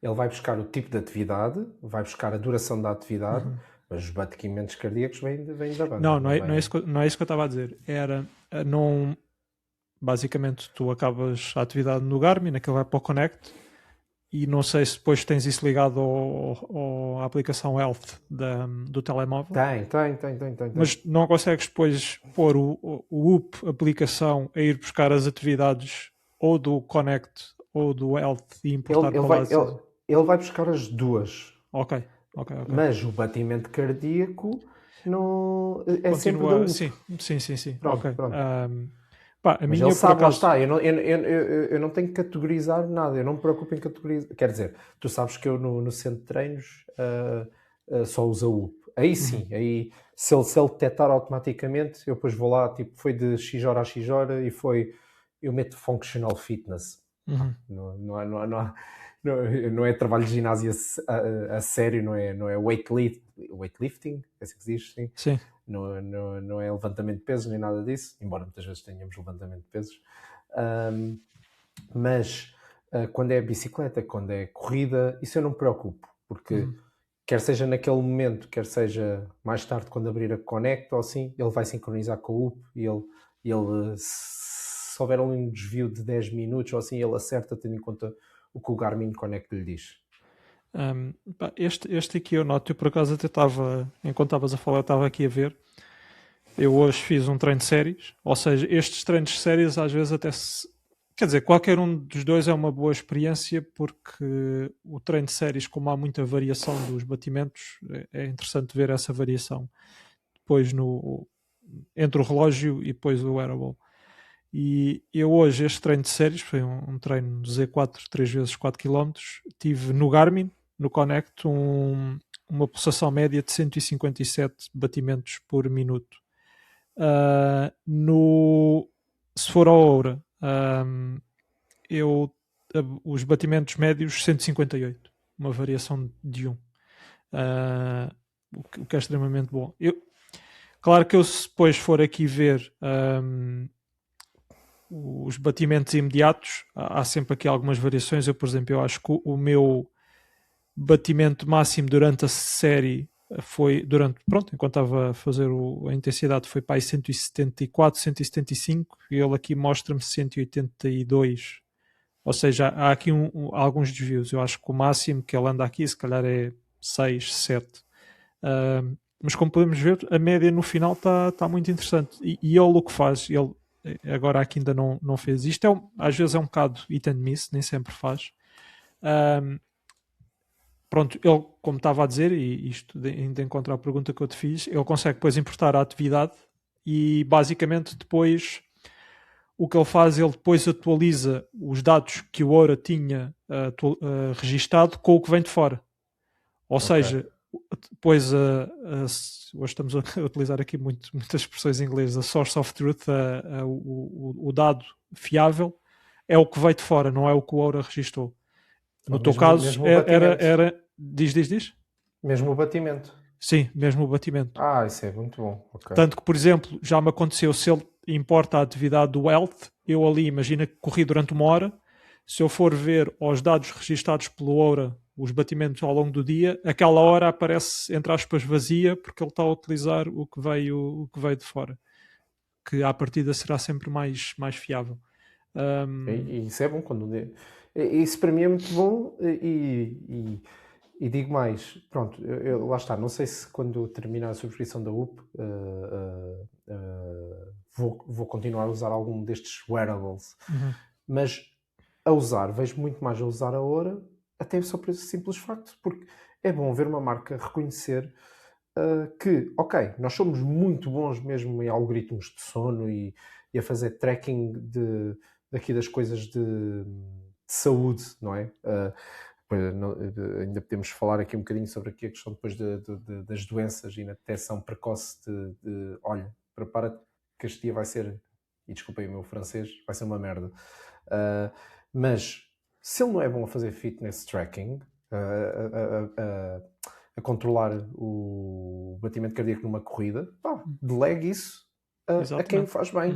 ele vai buscar o tipo de atividade, vai buscar a duração da atividade, mas os batimentos cardíacos vêm da banda. Não é isso que eu estava a dizer. Era, não... Basicamente, tu acabas a atividade no Garmin, aquilo vai para o Connect, e não sei se depois tens isso ligado à aplicação Health do telemóvel. Tem. Mas não consegues depois pôr o UP aplicação a ir buscar as atividades ou do Connect ou do Health e importar para lá. Ele vai buscar as duas. Ok. Mas o batimento cardíaco não é continua sempre da UP. Sim. Pronto. A mas minha, ele sabe, por acaso... lá está, eu não tenho que categorizar nada, eu não me preocupo em categorizar. Quer dizer, tu sabes que eu no centro de treinos só uso a UP. Aí sim, aí se ele detectar automaticamente, eu depois vou lá, tipo, foi de X hora a X hora e eu meto functional fitness. Não é trabalho de ginásio a sério, não é weightlifting, é assim que se diz, sim. Não é levantamento de pesos nem nada disso, embora muitas vezes tenhamos levantamento de pesos, mas quando é bicicleta, quando é corrida, isso eu não me preocupo, porque quer seja naquele momento, quer seja mais tarde quando abrir a Connect ou assim, ele vai sincronizar com o UP e ele se houver um desvio de 10 minutos ou assim, ele acerta tendo em conta o que o Garmin Connect lhe diz. Este aqui eu noto, eu por acaso até estava, enquanto estavas a falar, eu estava aqui a ver. Eu hoje fiz um treino de séries, ou seja, estes treinos de séries às vezes até quer dizer, qualquer um dos dois é uma boa experiência, porque o treino de séries, como há muita variação dos batimentos, é interessante ver essa variação depois entre o relógio e depois o wearable. E eu hoje, este treino de séries, foi um treino de Z4, 3 vezes 4 km, tive no Garmin, no Connect, uma pulsação média de 157 batimentos por minuto. Se for a hora, eu os batimentos médios 158, uma variação de 1. O que é extremamente bom. Claro que eu, se depois for aqui ver os batimentos imediatos, há sempre aqui algumas variações. Eu, por exemplo, eu acho que o meu batimento máximo durante a série foi, enquanto estava a fazer a intensidade, foi para aí 174, 175, e ele aqui mostra-me 182. Ou seja, há aqui alguns desvios. Eu acho que o máximo que ele anda aqui, se calhar, é 6, 7. Mas como podemos ver, a média no final está muito interessante. E ele o que faz, ele agora aqui ainda não fez isto, às vezes é um bocado hit and miss, nem sempre faz. Pronto, ele, como estava a dizer, e isto ainda encontra a pergunta que eu te fiz, ele consegue depois importar a atividade e basicamente depois o que ele faz, ele depois atualiza os dados que o Aura tinha registado com o que vem de fora. Ou seja, depois hoje estamos a utilizar aqui muitas expressões em inglês, a source of truth, o dado fiável, é o que veio de fora, não é o que o Aura registou. No teu caso, era. Diz. Mesmo o batimento. Sim, mesmo o batimento. Isso é muito bom. Okay. Tanto que, por exemplo, já me aconteceu, se ele importa a atividade do health, eu ali, imagina que corri durante 1 hora, se eu for ver os dados registados pelo Aura, os batimentos ao longo do dia, aquela hora aparece, entre aspas, vazia, porque ele está a utilizar o que veio de fora. Que à partida será sempre mais fiável. E isso é bom quando... Isso para mim é muito bom e digo mais, pronto, lá está, não sei se quando terminar a subscrição da UP vou continuar a usar algum destes wearables, mas a usar, vejo muito mais a usar a Oura, até só por esse simples facto, porque é bom ver uma marca reconhecer que, ok, nós somos muito bons mesmo em algoritmos de sono e a fazer tracking daqui das coisas de saúde, não é? Ainda podemos falar aqui um bocadinho sobre aqui a questão depois das doenças e na detecção precoce olha, prepara-te que este dia vai ser, e desculpem o meu francês, vai ser uma merda. Mas se ele não é bom a fazer fitness tracking, a controlar o batimento cardíaco numa corrida, delegue isso a quem o faz bem.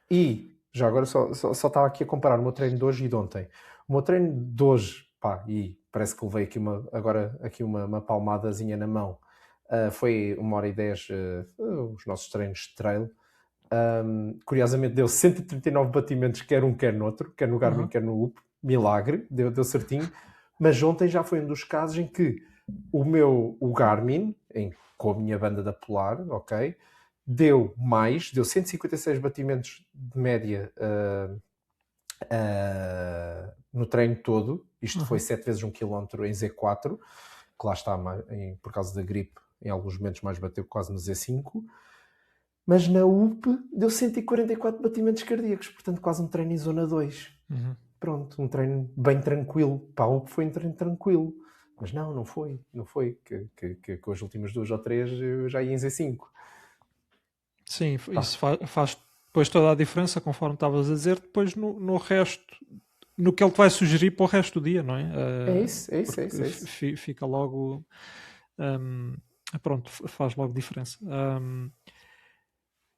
E já agora só estava aqui a comparar o meu treino de hoje e de ontem. O meu treino de hoje, e parece que levei aqui uma palmadazinha na mão, foi 1h10 os nossos treinos de trail. Curiosamente deu 139 batimentos, quer um, quer no outro, quer no Garmin, quer no UP. Milagre, deu certinho. Mas ontem já foi um dos casos em que o Garmin, com a minha banda da Polar, ok, deu 156 batimentos de média no treino todo. Isto foi 7 vezes 1 km em Z4, que lá está, por causa da gripe, em alguns momentos mais bateu quase no Z5. Mas na UP deu 144 batimentos cardíacos, portanto quase um treino em zona 2. Pronto, um treino bem tranquilo. Para a UP foi um treino tranquilo. Mas não foi. Que com as últimas 2 ou 3 eu já ia em Z5. Sim, isso faz depois toda a diferença, conforme estavas a dizer, depois no resto, no que ele te vai sugerir para o resto do dia, não é? É isso. Fica logo... pronto, faz logo diferença.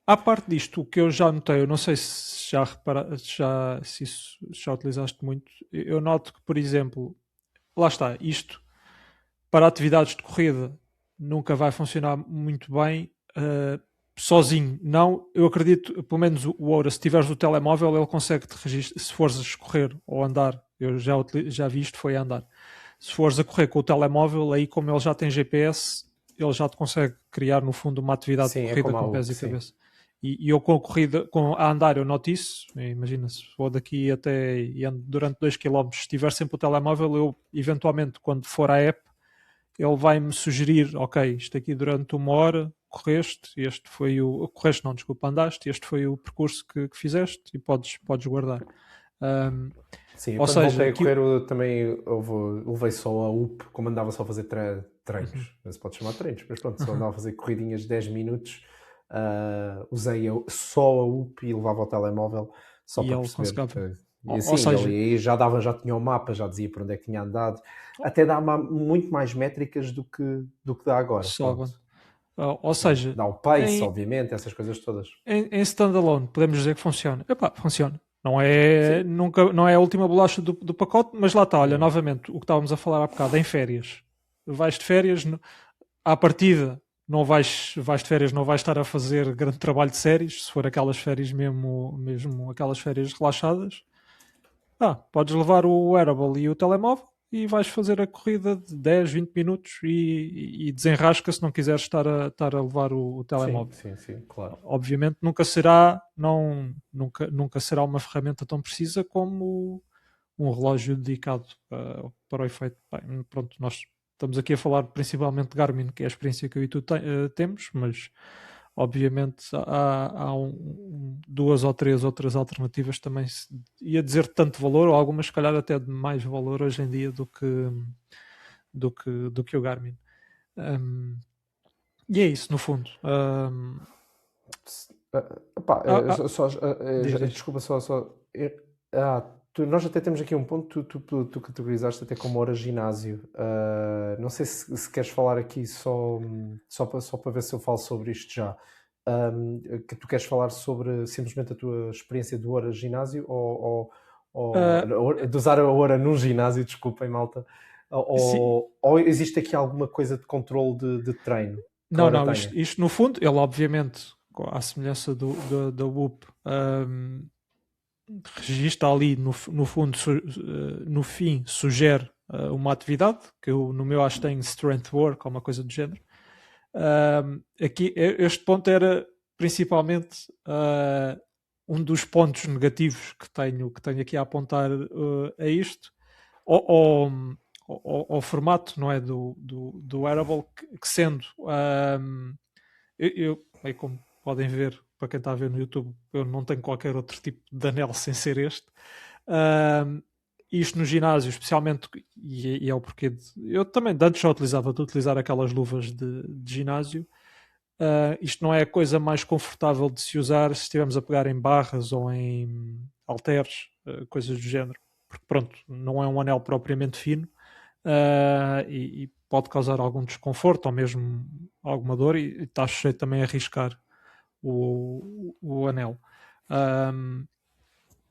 À parte disto, o que eu já notei, eu não sei se se isso já utilizaste muito, eu noto que, por exemplo, lá está, isto para atividades de corrida nunca vai funcionar muito bem sozinho. Não, eu acredito, pelo menos o Oura, se tiveres o telemóvel, ele consegue te registrar, se fores a correr ou andar, eu já vi isto, foi a andar. Se fores a correr com o telemóvel, aí como ele já tem GPS, ele já te consegue criar no fundo uma atividade de corrida com pés e cabeça. E eu com a corrida, a andar, eu noto isso. Imagina, se for daqui até e ando durante 2 km, se tiver sempre o telemóvel, eu eventualmente, quando for à app, ele vai-me sugerir, ok, isto aqui durante 1 hora correste, este foi andaste, este foi o percurso que fizeste e podes guardar. Sim, quando voltei a correr eu também levei só a UP, como andava só a fazer treinos, não se pode chamar treinos, mas pronto, só andava a fazer corridinhas de 10 minutos, usei só a UP e levava o telemóvel só para perceber. E Ou assim, seja, ele aí já tinha o mapa, já dizia para onde é que tinha andado. Até dá muito mais métricas do que dá agora. só Pronto. ou seja, Dá o pace, em, obviamente, essas coisas todas. em standalone podemos dizer que funciona. Epá, funciona. Não é, Sim. nunca, não é a última bolacha do pacote, mas lá está, olha, Não. novamente, o que estávamos a falar há bocado, em férias. Vais de férias, à partida, não vais de férias, não vais estar a fazer grande trabalho de séries, se for aquelas férias mesmo aquelas férias relaxadas. Podes levar o wearable e o telemóvel e vais fazer a corrida de 10, 20 minutos e desenrasca se não quiseres estar a levar o Sim, telemóvel. sim, sim, claro. Obviamente nunca será uma ferramenta tão precisa como um relógio dedicado para o efeito. Bem, pronto, nós estamos aqui a falar principalmente de Garmin, que é a experiência que eu e tu temos, mas obviamente há duas ou três outras alternativas também, ia dizer de tanto valor, ou algumas se calhar até de mais valor hoje em dia do que o Garmin. E é isso, no fundo. Epá, Ah, ah, diz. desculpa, nós até temos aqui um ponto, tu categorizaste até como hora ginásio. Não sei se queres falar aqui só para ver se eu falo sobre isto já. Que tu queres falar sobre simplesmente a tua experiência de hora ginásio Ah, de usar a hora num ginásio, desculpem, malta, sim, ou existe aqui alguma coisa de controle de treino que a hora não, tenha? isto no fundo, ele obviamente, à semelhança da Whoop, registra ali no fundo, no fim, sugere uma atividade, que eu no meu acho que tem strength work ou uma coisa do género. Aqui, este ponto era principalmente um dos pontos negativos que tenho aqui a apontar a isto, ao formato, não é, do wearable, que sendo bem, como podem ver, para quem está a ver no YouTube, eu não tenho qualquer outro tipo de anel sem ser este. Ahm, Isto no ginásio, especialmente, e é o porquê eu também de antes já utilizava, de utilizar aquelas luvas de ginásio. Isto não é a coisa mais confortável de se usar se estivermos a pegar em barras ou em halteres, coisas do género, porque pronto, não é um anel propriamente fino, e pode causar algum desconforto ou mesmo alguma dor, e está sujeito também a arriscar o anel. Um,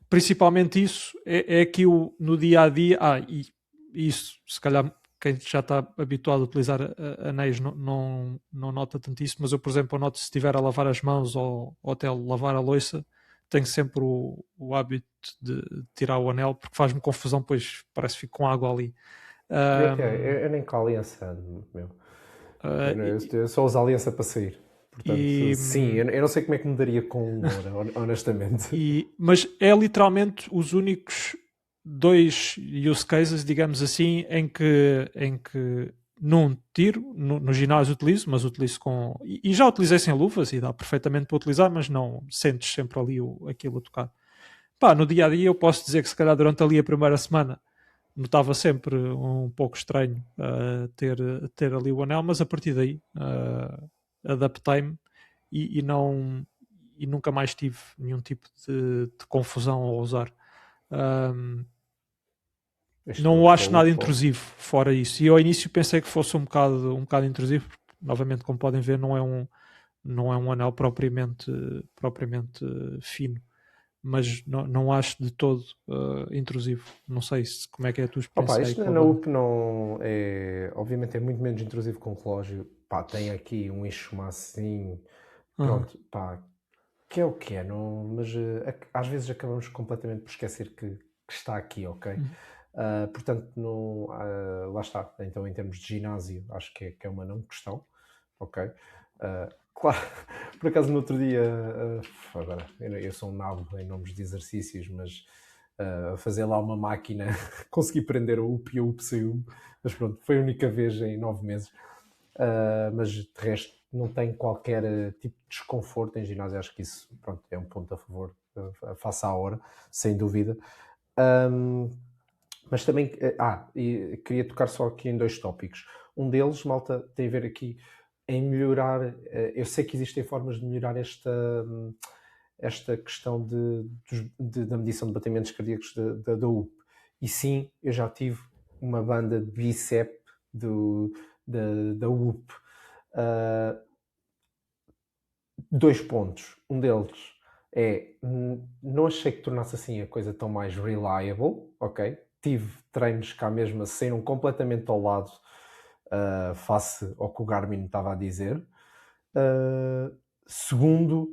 Principalmente isso é que no dia a dia, e isso se calhar quem já está habituado a utilizar anéis não nota tanto isso, mas eu, por exemplo, noto se estiver a lavar as mãos ou até lavar a louça, tenho sempre o hábito de tirar o anel, porque faz-me confusão, pois parece que fico com água ali. É que Um, é, eu nem com a aliança ando, meu. uh, Eu só uso a aliança para sair. Portanto, e, sim, eu não sei como é que me daria com uma hora, honestamente. mas é literalmente os únicos dois use cases, digamos assim, em que num tiro, no ginásio utilizo, mas utilizo com. E já utilizei sem luvas e dá perfeitamente para utilizar, mas não sentes sempre ali aquilo a tocar. No dia a dia eu posso dizer que se calhar durante ali a primeira semana notava sempre um pouco estranho ter ali o anel, mas a partir daí adaptei-me e e nunca mais tive nenhum tipo de confusão ao usar. Um, não o acho nada intrusivo fora isso. E eu ao início pensei que fosse um bocado intrusivo, porque, novamente, como podem ver, não é um anel propriamente fino, mas não acho de todo intrusivo. Não sei como é que é a tua Opa, experiência aí isto com a na Band. UP não é. Obviamente é muito menos intrusivo que um relógio. Pá, tem aqui um eixo assim. Uhum. Pronto, pá, que é o que é, não, mas às vezes acabamos completamente por esquecer que está aqui, ok? Uhum. Portanto, não, lá está. Então, em termos de ginásio, acho que é uma não questão, ok? Claro, por acaso no outro dia, agora, eu sou um nabo em nomes de exercícios, mas fazer lá uma máquina, consegui prender o UP e o UP saiu, mas pronto, foi a única vez em 9 meses. Mas de resto não tem qualquer tipo de desconforto em ginásio. Acho que isso, pronto, é um ponto a favor, face à hora, sem dúvida. Mas também, e queria tocar só aqui em dois tópicos. Um deles, malta, tem a ver aqui em melhorar. Eu sei que existem formas de melhorar esta questão da medição de batimentos cardíacos da UP. E sim, eu já tive uma banda de bicep da UP. 2 pontos. Um deles é, não achei que tornasse assim a coisa tão mais reliable, ok? Tive treinos cá mesmo a saíram completamente ao lado face ao que o Garmin estava a dizer. Segundo,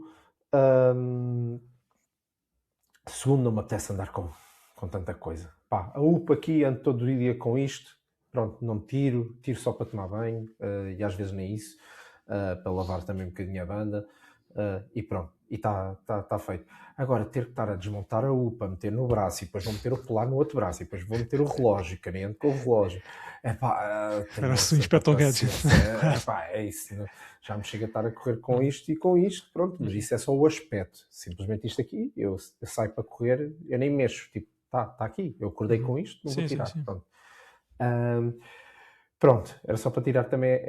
não me apetece andar com tanta coisa. Pá, a UPA aqui, ando todo dia com isto, pronto, não tiro só para tomar banho, e às vezes nem isso, para lavar também um bocadinho a banda, e pronto, e está feito. Agora, ter que estar a desmontar a UPA, meter no braço, e depois vou meter o colar no outro braço, e depois vou meter o relógio, caminhando com o relógio. Parece um Inspector Gadget. É isso, não? Já me chega a estar a correr com isto e com isto, pronto, mas isso é só o aspecto. Simplesmente isto aqui, eu saio para correr, eu nem mexo, tipo, tá aqui, eu acordei com isto, não vou tirar. Sim. Pronto. Pronto, era só para tirar também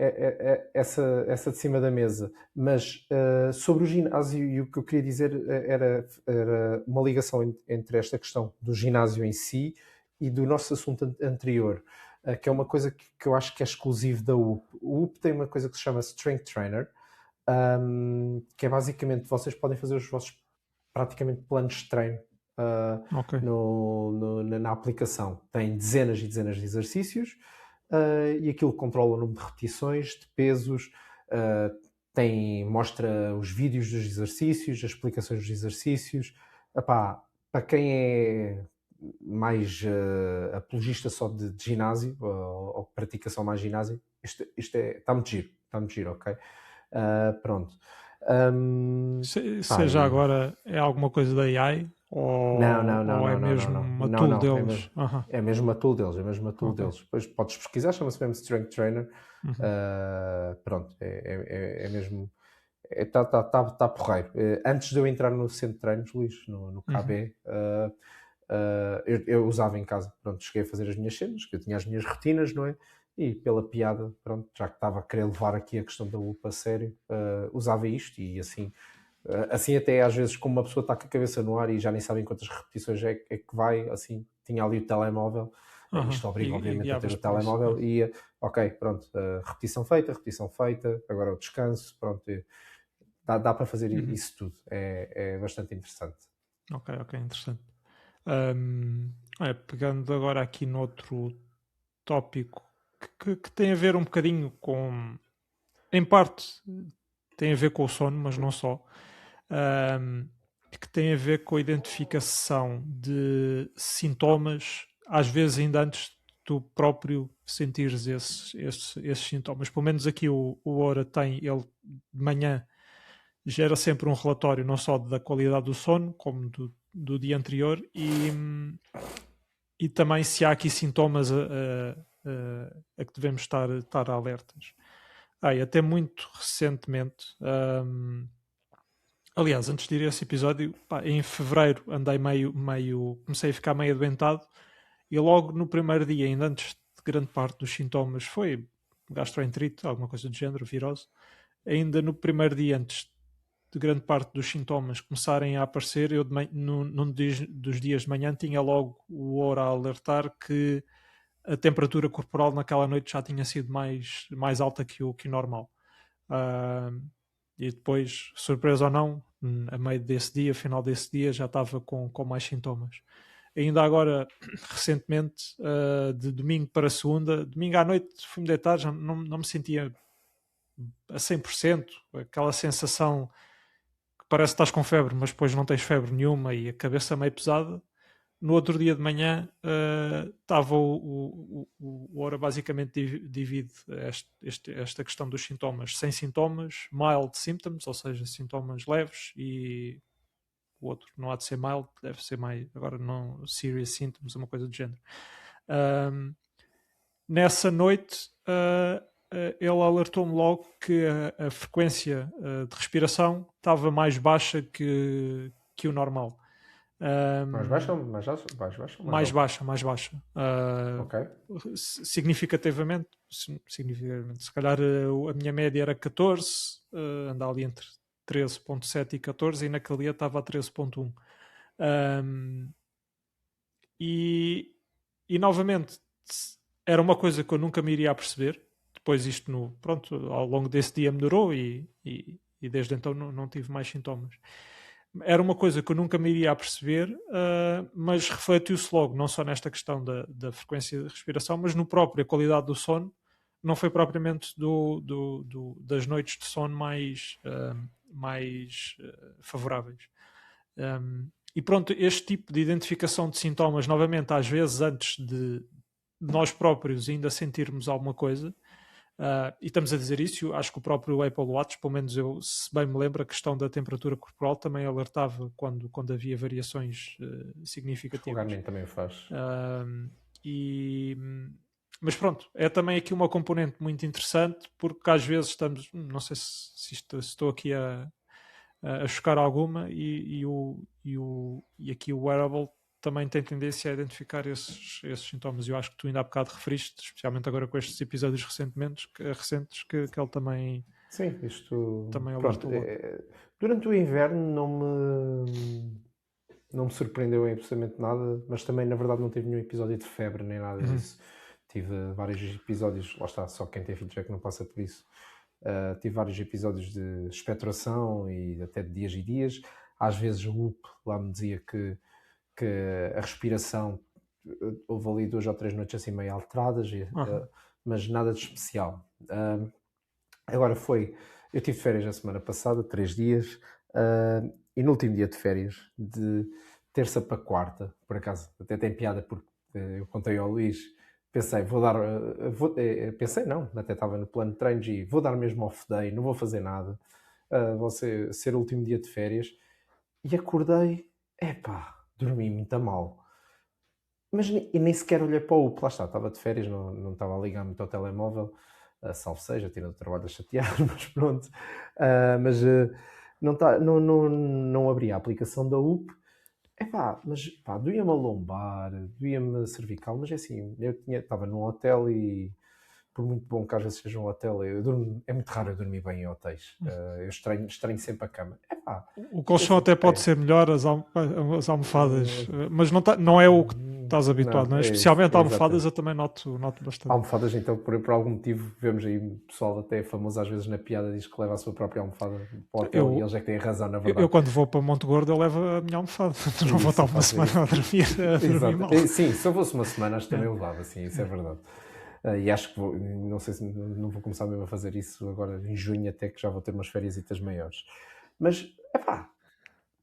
essa de cima da mesa. Mas sobre o ginásio, e o que eu queria dizer era uma ligação entre esta questão do ginásio em si e do nosso assunto anterior, que é uma coisa que eu acho que é exclusivo da UP. O UP tem uma coisa que se chama Strength Trainer, que é basicamente, vocês podem fazer os vossos praticamente planos de treino na aplicação. Tem dezenas e dezenas de exercícios, e aquilo controla o número de repetições, de pesos, mostra os vídeos dos exercícios, as explicações dos exercícios. Epá, para quem é mais apologista só de ginásio, ou pratica só mais ginásio, isto está muito giro, ok? Pronto. Já agora é alguma coisa da AI? Ou é mesmo uma tool deles? É mesmo uma tool deles. Depois podes pesquisar, chama-se mesmo Strength Trainer. Pronto, é mesmo. Está porreiro. Antes de eu entrar no centro de treinos, Luís, no KB, eu usava em casa. Pronto, cheguei a fazer as minhas cenas, que eu tinha as minhas rotinas, não é? E pela piada, pronto, já que estava a querer levar aqui a questão da UPA a sério, usava isto e assim até às vezes, como uma pessoa está com a cabeça no ar e já nem sabem quantas repetições é que vai, assim, tinha ali o telemóvel, isto obriga obviamente a ter o telemóvel isso, e ok, pronto, repetição feita, agora o descanso, pronto, dá para fazer isso tudo, é bastante interessante. Ok, interessante. Pegando agora aqui noutro tópico que tem a ver um bocadinho com, em parte tem a ver com o sono, mas não só, que tem a ver com a identificação de sintomas, às vezes ainda antes de tu próprio sentires esses sintomas. Pelo menos aqui o Ora tem, ele de manhã gera sempre um relatório não só da qualidade do sono, como do dia anterior, e também se há aqui sintomas a que devemos estar alertas. E até muito recentemente, aliás, antes de ir a esse episódio, em fevereiro andei comecei a ficar meio adoentado, e logo no primeiro dia, ainda antes de grande parte dos sintomas, foi gastroenterite, alguma coisa do género, virose. Ainda no primeiro dia, antes de grande parte dos sintomas começarem a aparecer, eu num dos dias de manhã tinha logo o Oura a alertar que a temperatura corporal naquela noite já tinha sido mais alta que o normal. E depois, surpresa ou não, a meio desse dia, final desse dia, já estava com mais sintomas. Ainda agora, recentemente, de domingo para segunda, domingo à noite fui-me deitar, já não me sentia a 100%, aquela sensação que parece que estás com febre, mas depois não tens febre nenhuma e a cabeça meio pesada. No outro dia de manhã estava o Ora basicamente divide esta questão dos sintomas sem sintomas, mild symptoms, ou seja, sintomas leves, e o outro não há de ser mild, deve ser mais, agora não, serious symptoms, uma coisa do género. Nessa noite ele alertou-me logo que a frequência de respiração estava mais baixa que o normal. Mais baixa ou mais alta? Mais baixa. Ok. Significativamente. Se calhar a minha média era 14, anda ali entre 13.7 e 14 e naquele dia estava a 13.1. E novamente era uma coisa que eu nunca me iria a perceber. Depois isto pronto, ao longo desse dia melhorou e desde então não tive mais sintomas. Era uma coisa que eu nunca me iria a perceber, mas refletiu-se logo, não só nesta questão da frequência de respiração, mas no próprio, a qualidade do sono. Não foi propriamente das noites de sono mais favoráveis. E pronto, este tipo de identificação de sintomas, novamente, às vezes antes de nós próprios ainda sentirmos alguma coisa, e estamos a dizer isso, acho que o próprio Apple Watch, pelo menos eu, se bem me lembro, a questão da temperatura corporal também alertava quando havia variações significativas. O Garmin também o faz. Mas pronto, é também aqui uma componente muito interessante, porque às vezes estamos, não sei se estou aqui a chocar alguma, e aqui o wearable também tem tendência a identificar esses sintomas. Eu acho que tu ainda há bocado referiste, especialmente agora com estes episódios recentes, que ele também... Sim, isto... Também pronto, durante o inverno não me surpreendeu em absolutamente nada, mas também na verdade não tive nenhum episódio de febre nem nada disso. Tive vários episódios, lá está, só quem tem filhos é que não passa por isso. Tive vários episódios de expectoração e até de dias e dias. Às vezes o UP lá me dizia que a respiração, houve ali 2 ou 3 noites assim meio alteradas, mas nada de especial. Agora eu tive férias a semana passada, 3 dias, e no último dia de férias, de terça para quarta, por acaso, até tem piada porque eu contei ao Luís, pensei, pensei não, até estava no plano de treinos e vou dar mesmo off day, não vou fazer nada, vou ser o último dia de férias, e acordei, dormi muito mal. Mas nem sequer olhei para o UP, lá está, estava de férias, não estava a ligar muito ao telemóvel, salvo seja, tirando o trabalho a chatear, mas pronto. Não abri a aplicação da UP. Doía-me a lombar, doía-me a cervical, mas é assim, estava num hotel e por muito bom que às vezes seja um hotel, é muito raro eu dormir bem em hotéis. Eu estranho sempre a cama. O colchão até pode ser melhor, as almofadas, mas não é o que estás habituado, não é? Especialmente almofadas, eu também noto bastante. Almofadas, então, por algum motivo, vemos aí o pessoal até famoso às vezes na piada, diz que leva a sua própria almofada para o hotel, e eles é que têm razão, na verdade. Eu quando vou para Monte Gordo, eu levo a minha almofada. Não vou estar uma semana a dormir mal. Sim, se eu fosse uma semana, acho que também levava, sim, isso é verdade. E acho que não sei se não vou começar mesmo a fazer isso agora em junho, até que já vou ter umas fériasitas maiores. Mas,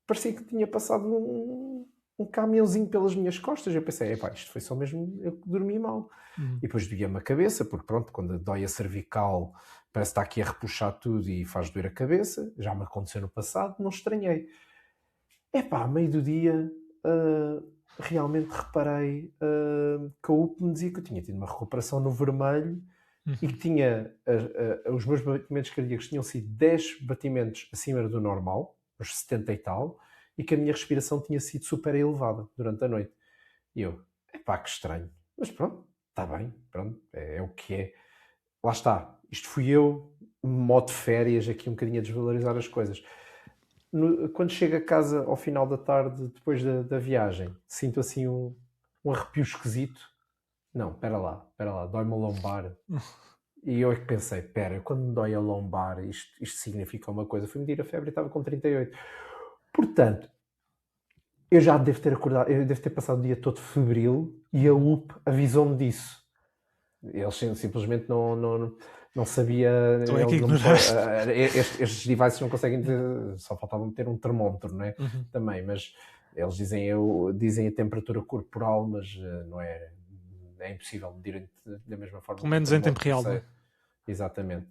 parecia que tinha passado um caminhãozinho pelas minhas costas. Eu pensei, isto foi só mesmo eu que dormi mal. E depois doía-me a cabeça, porque pronto, quando dói a cervical, parece que está aqui a repuxar tudo e faz doer a cabeça. Já me aconteceu no passado, não estranhei. A meio do dia... realmente reparei que a UP me dizia que eu tinha tido uma recuperação no vermelho e que tinha os meus batimentos cardíacos tinham sido 10 batimentos acima do normal, uns 70 e tal, e que a minha respiração tinha sido super elevada durante a noite. E eu, que estranho. Mas pronto, está bem, pronto, é o que é. Lá está, isto fui eu, modo férias, aqui um bocadinho a desvalorizar as coisas. Quando chego a casa ao final da tarde, depois da viagem, sinto assim um arrepio esquisito. Não, espera lá, dói-me a lombar. E eu é que pensei, quando me dói a lombar, isto significa uma coisa. Fui medir a febre e estava com 38. Portanto, eu já devo ter acordado, eu devo ter passado o dia todo febril e a UP avisou-me disso. Eles simplesmente não sabia. Estes devices não conseguem dizer, só faltava meter um termómetro, não é? Também, mas eles dizem a temperatura corporal, mas não é impossível medir da mesma forma. Pelo menos em tempo real, não é? Exatamente.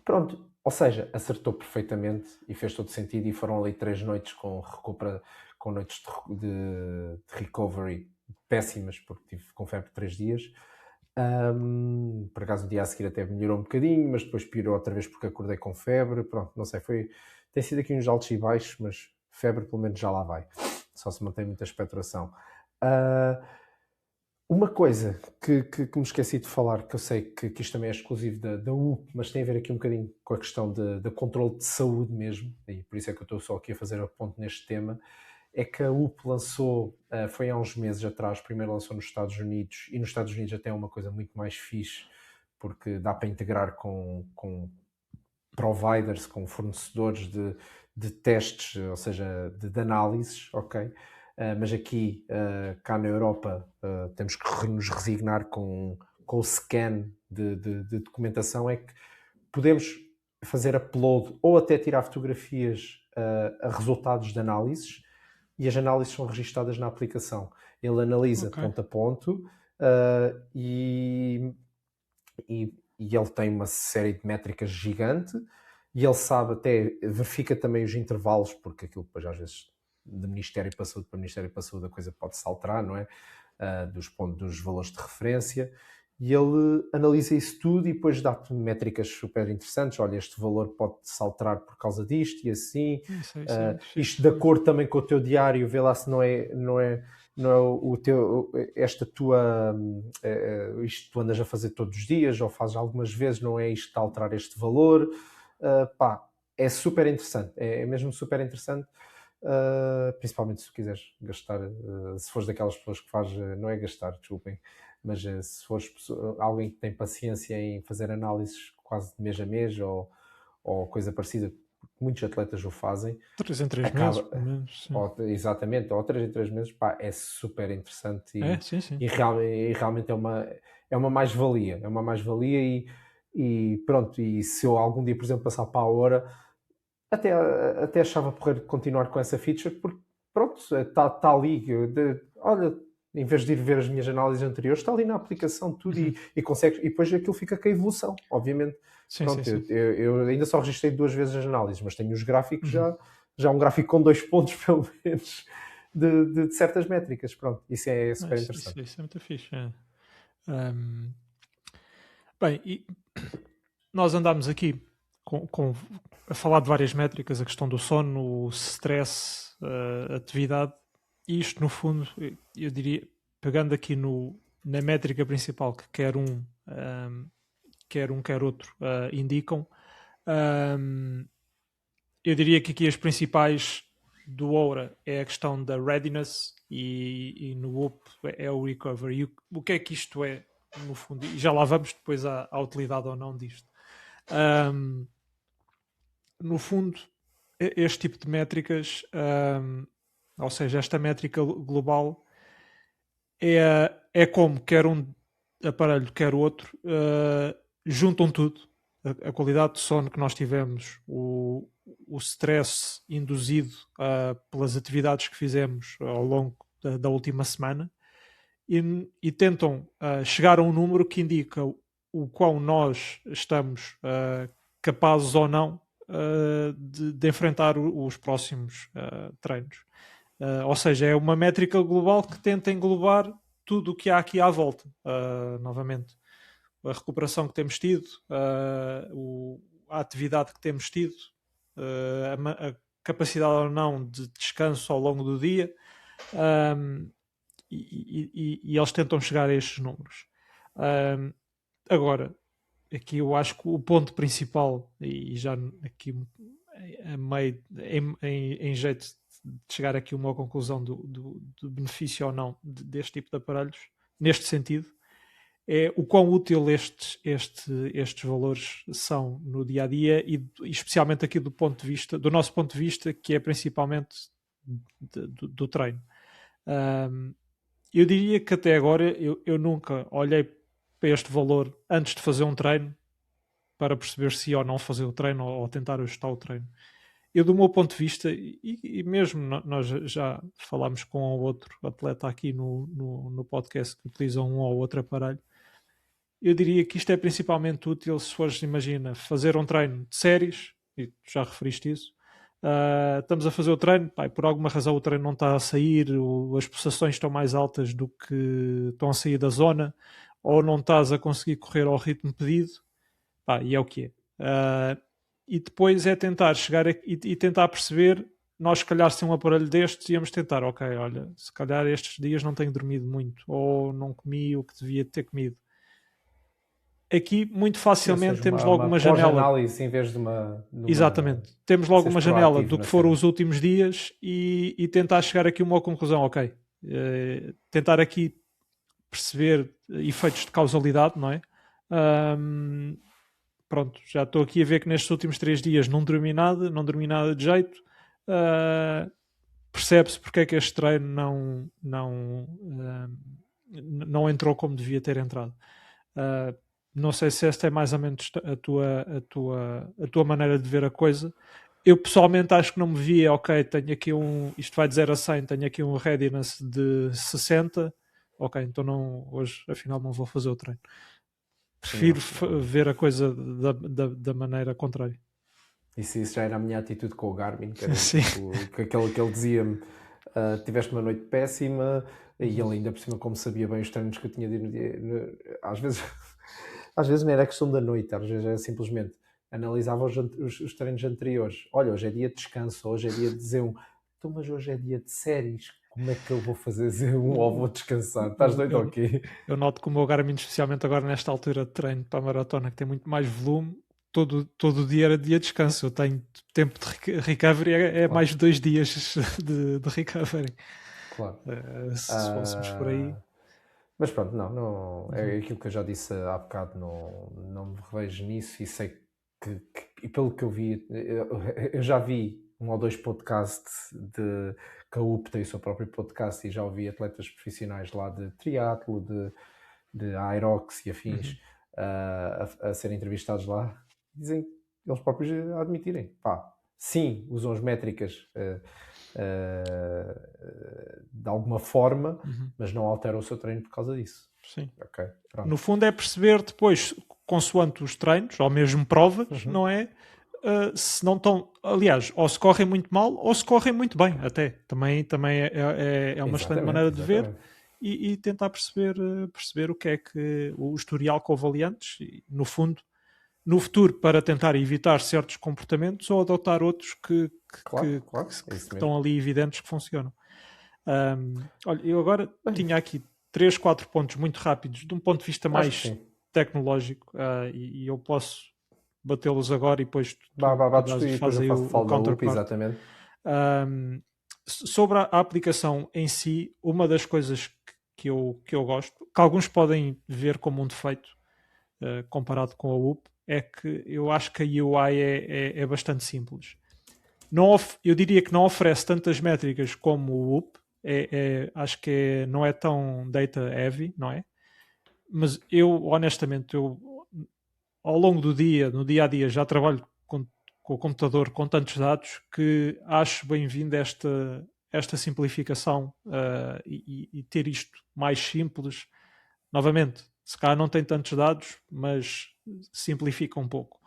Pronto, ou seja, acertou perfeitamente e fez todo sentido, e foram ali 3 noites com noites de recovery péssimas, porque tive com febre 3 dias. Por acaso o dia a seguir até melhorou um bocadinho, mas depois piorou outra vez porque acordei com febre. Pronto, não sei, tem sido aqui uns altos e baixos, mas febre pelo menos já lá vai, só se mantém muita expectoração. Uma coisa que me esqueci de falar, que eu sei que isto também é exclusivo da UP, mas tem a ver aqui um bocadinho com a questão de controle de saúde mesmo, e por isso é que eu estou só aqui a fazer a ponto neste tema, é que a UP lançou, foi há uns meses atrás, primeiro lançou nos Estados Unidos, e nos Estados Unidos até é uma coisa muito mais fixe, porque dá para integrar com providers, com fornecedores de testes, ou seja, de análises, ok? Mas aqui, cá na Europa, temos que nos resignar com o scan de documentação, é que podemos fazer upload ou até tirar fotografias a resultados de análises, e as análises são registadas na aplicação. Ele analisa ponto a ponto e ele tem uma série de métricas gigante, e ele sabe até, verifica também os intervalos, porque aquilo depois às vezes de Ministério para Saúde para Ministério para Saúde a coisa pode-se alterar, não é? Dos valores de referência, e ele analisa isso tudo e depois dá-te métricas super interessantes. Olha, este valor pode-se alterar por causa disto e assim. Isto de acordo também com o teu diário, vê lá se não é o teu, esta tua, isto tu andas a fazer todos os dias ou fazes algumas vezes, não é isto de alterar este valor. É super interessante, é mesmo super interessante. Principalmente se tu quiseres gastar, se fores daquelas pessoas que faz, não é gastar, desculpem, mas se fores alguém que tem paciência em fazer análises quase de mês a mês ou coisa parecida, muitos atletas o fazem. 3 em 3 meses, pelo menos. Exatamente, ou 3 em 3 meses, é super interessante sim. E realmente é uma mais-valia, e pronto, e se eu algum dia, por exemplo, passar para a hora, até achava porreiro continuar com essa feature, porque pronto, está ali, olha, em vez de ir ver as minhas análises anteriores, está ali na aplicação tudo e consegues, e depois aquilo fica com a evolução, obviamente. Sim. Eu ainda só registrei 2 vezes as análises, mas tenho os gráficos já um gráfico com 2 pontos pelo menos de certas métricas, pronto, isso é super interessante. Isso é muito fixe. Bem, e nós andámos aqui a falar de várias métricas, a questão do sono, o stress, a atividade, e isto no fundo, eu diria, pegando aqui na métrica principal que quer outro indicam, eu diria que aqui as principais do Oura é a questão da readiness e no UP é o recovery. E o que é que isto é, no fundo? E já lá vamos depois à utilidade ou não disto. No fundo, este tipo de métricas, ou seja, esta métrica global é como quer um aparelho, quer outro, juntam tudo. A qualidade de sono que nós tivemos, o stress induzido pelas atividades que fizemos ao longo da última semana, e tentam chegar a um número que indica o quão nós estamos capazes ou não de enfrentar os próximos treinos. Ou seja, é uma métrica global que tenta englobar tudo o que há aqui à volta. Novamente, a recuperação que temos tido, a atividade que temos tido, a capacidade ou não de descanso ao longo do dia, e eles tentam chegar a estes números. Agora, aqui eu acho que o ponto principal, e já aqui a meio, em jeito de chegar aqui a uma conclusão do benefício ou não deste tipo de aparelhos, neste sentido, é o quão útil estes valores são no dia a dia, e especialmente aqui do nosso ponto de vista, que é principalmente do treino. Eu diria que até agora eu nunca olhei para este valor antes de fazer um treino para perceber se ou não fazer o treino ou tentar ajustar o treino. Eu, do meu ponto de vista, e mesmo nós já falámos com outro atleta aqui no podcast que utiliza um ou outro aparelho, eu diria que isto é principalmente útil se fores, imagina, fazer um treino de séries, e tu já referiste isso, estamos a fazer o treino, e por alguma razão o treino não está a sair, as pulsações estão mais altas do que estão a sair da zona, ou não estás a conseguir correr ao ritmo pedido, e é o que é. E depois é tentar chegar e tentar perceber nós, se calhar, sem um aparelho destes, íamos tentar, ok, olha, se calhar estes dias não tenho dormido muito, ou não comi o que devia ter comido. Aqui, muito facilmente, temos logo uma janela. Pós-análise em vez de uma... Exatamente. Temos logo uma janela do que foram cena. os últimos dias e tentar chegar aqui a uma conclusão, ok. Tentar aqui perceber efeitos de causalidade, não é? Pronto, já estou aqui a ver que nestes últimos 3 dias não dormi nada de jeito. Percebe-se porque é que este treino não entrou como devia ter entrado. Não sei se esta é mais ou menos a tua maneira de ver a coisa. Eu pessoalmente acho que não me via, ok, tenho aqui isto vai de 0 a 100, tenho aqui um readiness de 60, ok, então hoje afinal não vou fazer o treino. Prefiro ver a coisa da maneira contrária. Isso já era a minha atitude com o Garmin, que era tipo, aquele que ele dizia-me, tiveste uma noite péssima, e ele ainda por cima, como sabia bem os treinos que eu tinha de ir no dia, às vezes não era questão da noite, às vezes era simplesmente analisava os treinos anteriores. Olha, hoje é dia de descanso, hoje é dia de Z1. Então, mas hoje é dia de séries. Como é que eu vou fazer Z1 ou vou descansar? Estás doido ou quê? Eu noto que o meu Garmin, especialmente agora nesta altura de treino para a maratona, que tem muito mais volume, todo dia era dia de descanso. Eu tenho tempo de recovery, é mais de 2 dias de recovery. Claro. Se fôssemos por aí... Mas pronto, não é aquilo que eu já disse há bocado, não me revejo nisso e sei que pelo que eu vi, eu já vi 1 ou 2 podcasts que a UP tem o seu próprio podcast e já ouvi atletas profissionais lá de triatlo, de Aerox e afins a serem entrevistados lá. Dizem eles próprios a admitirem, sim, usam as métricas de alguma forma, mas não alteram o seu treino por causa disso. Sim. Okay, no fundo é perceber depois, consoante os treinos, ou mesmo provas, não é? Se não estão, aliás, ou se correm muito mal ou se correm muito bem, até. Também é uma excelente maneira de ver e tentar perceber o que é que o historial que houve ali antes, e, no fundo, no futuro, para tentar evitar certos comportamentos ou adotar outros que estão ali evidentes que funcionam. Olha, eu agora tinha aqui 3, 4 pontos muito rápidos de um ponto de vista mais tecnológico e eu posso batê-los agora e depois fazem o counterpart. Exatamente. Sobre a aplicação em si, uma das coisas que eu gosto, que alguns podem ver como um defeito comparado com a UP, é que eu acho que a UI é bastante simples. Eu diria que não oferece tantas métricas como o UP, acho que não é tão data heavy, não é? Mas honestamente, ao longo do dia, no dia a dia, já trabalho com o computador com tantos dados que acho bem-vinda esta simplificação e ter isto mais simples. Novamente, se calhar não tem tantos dados, mas simplifica um pouco.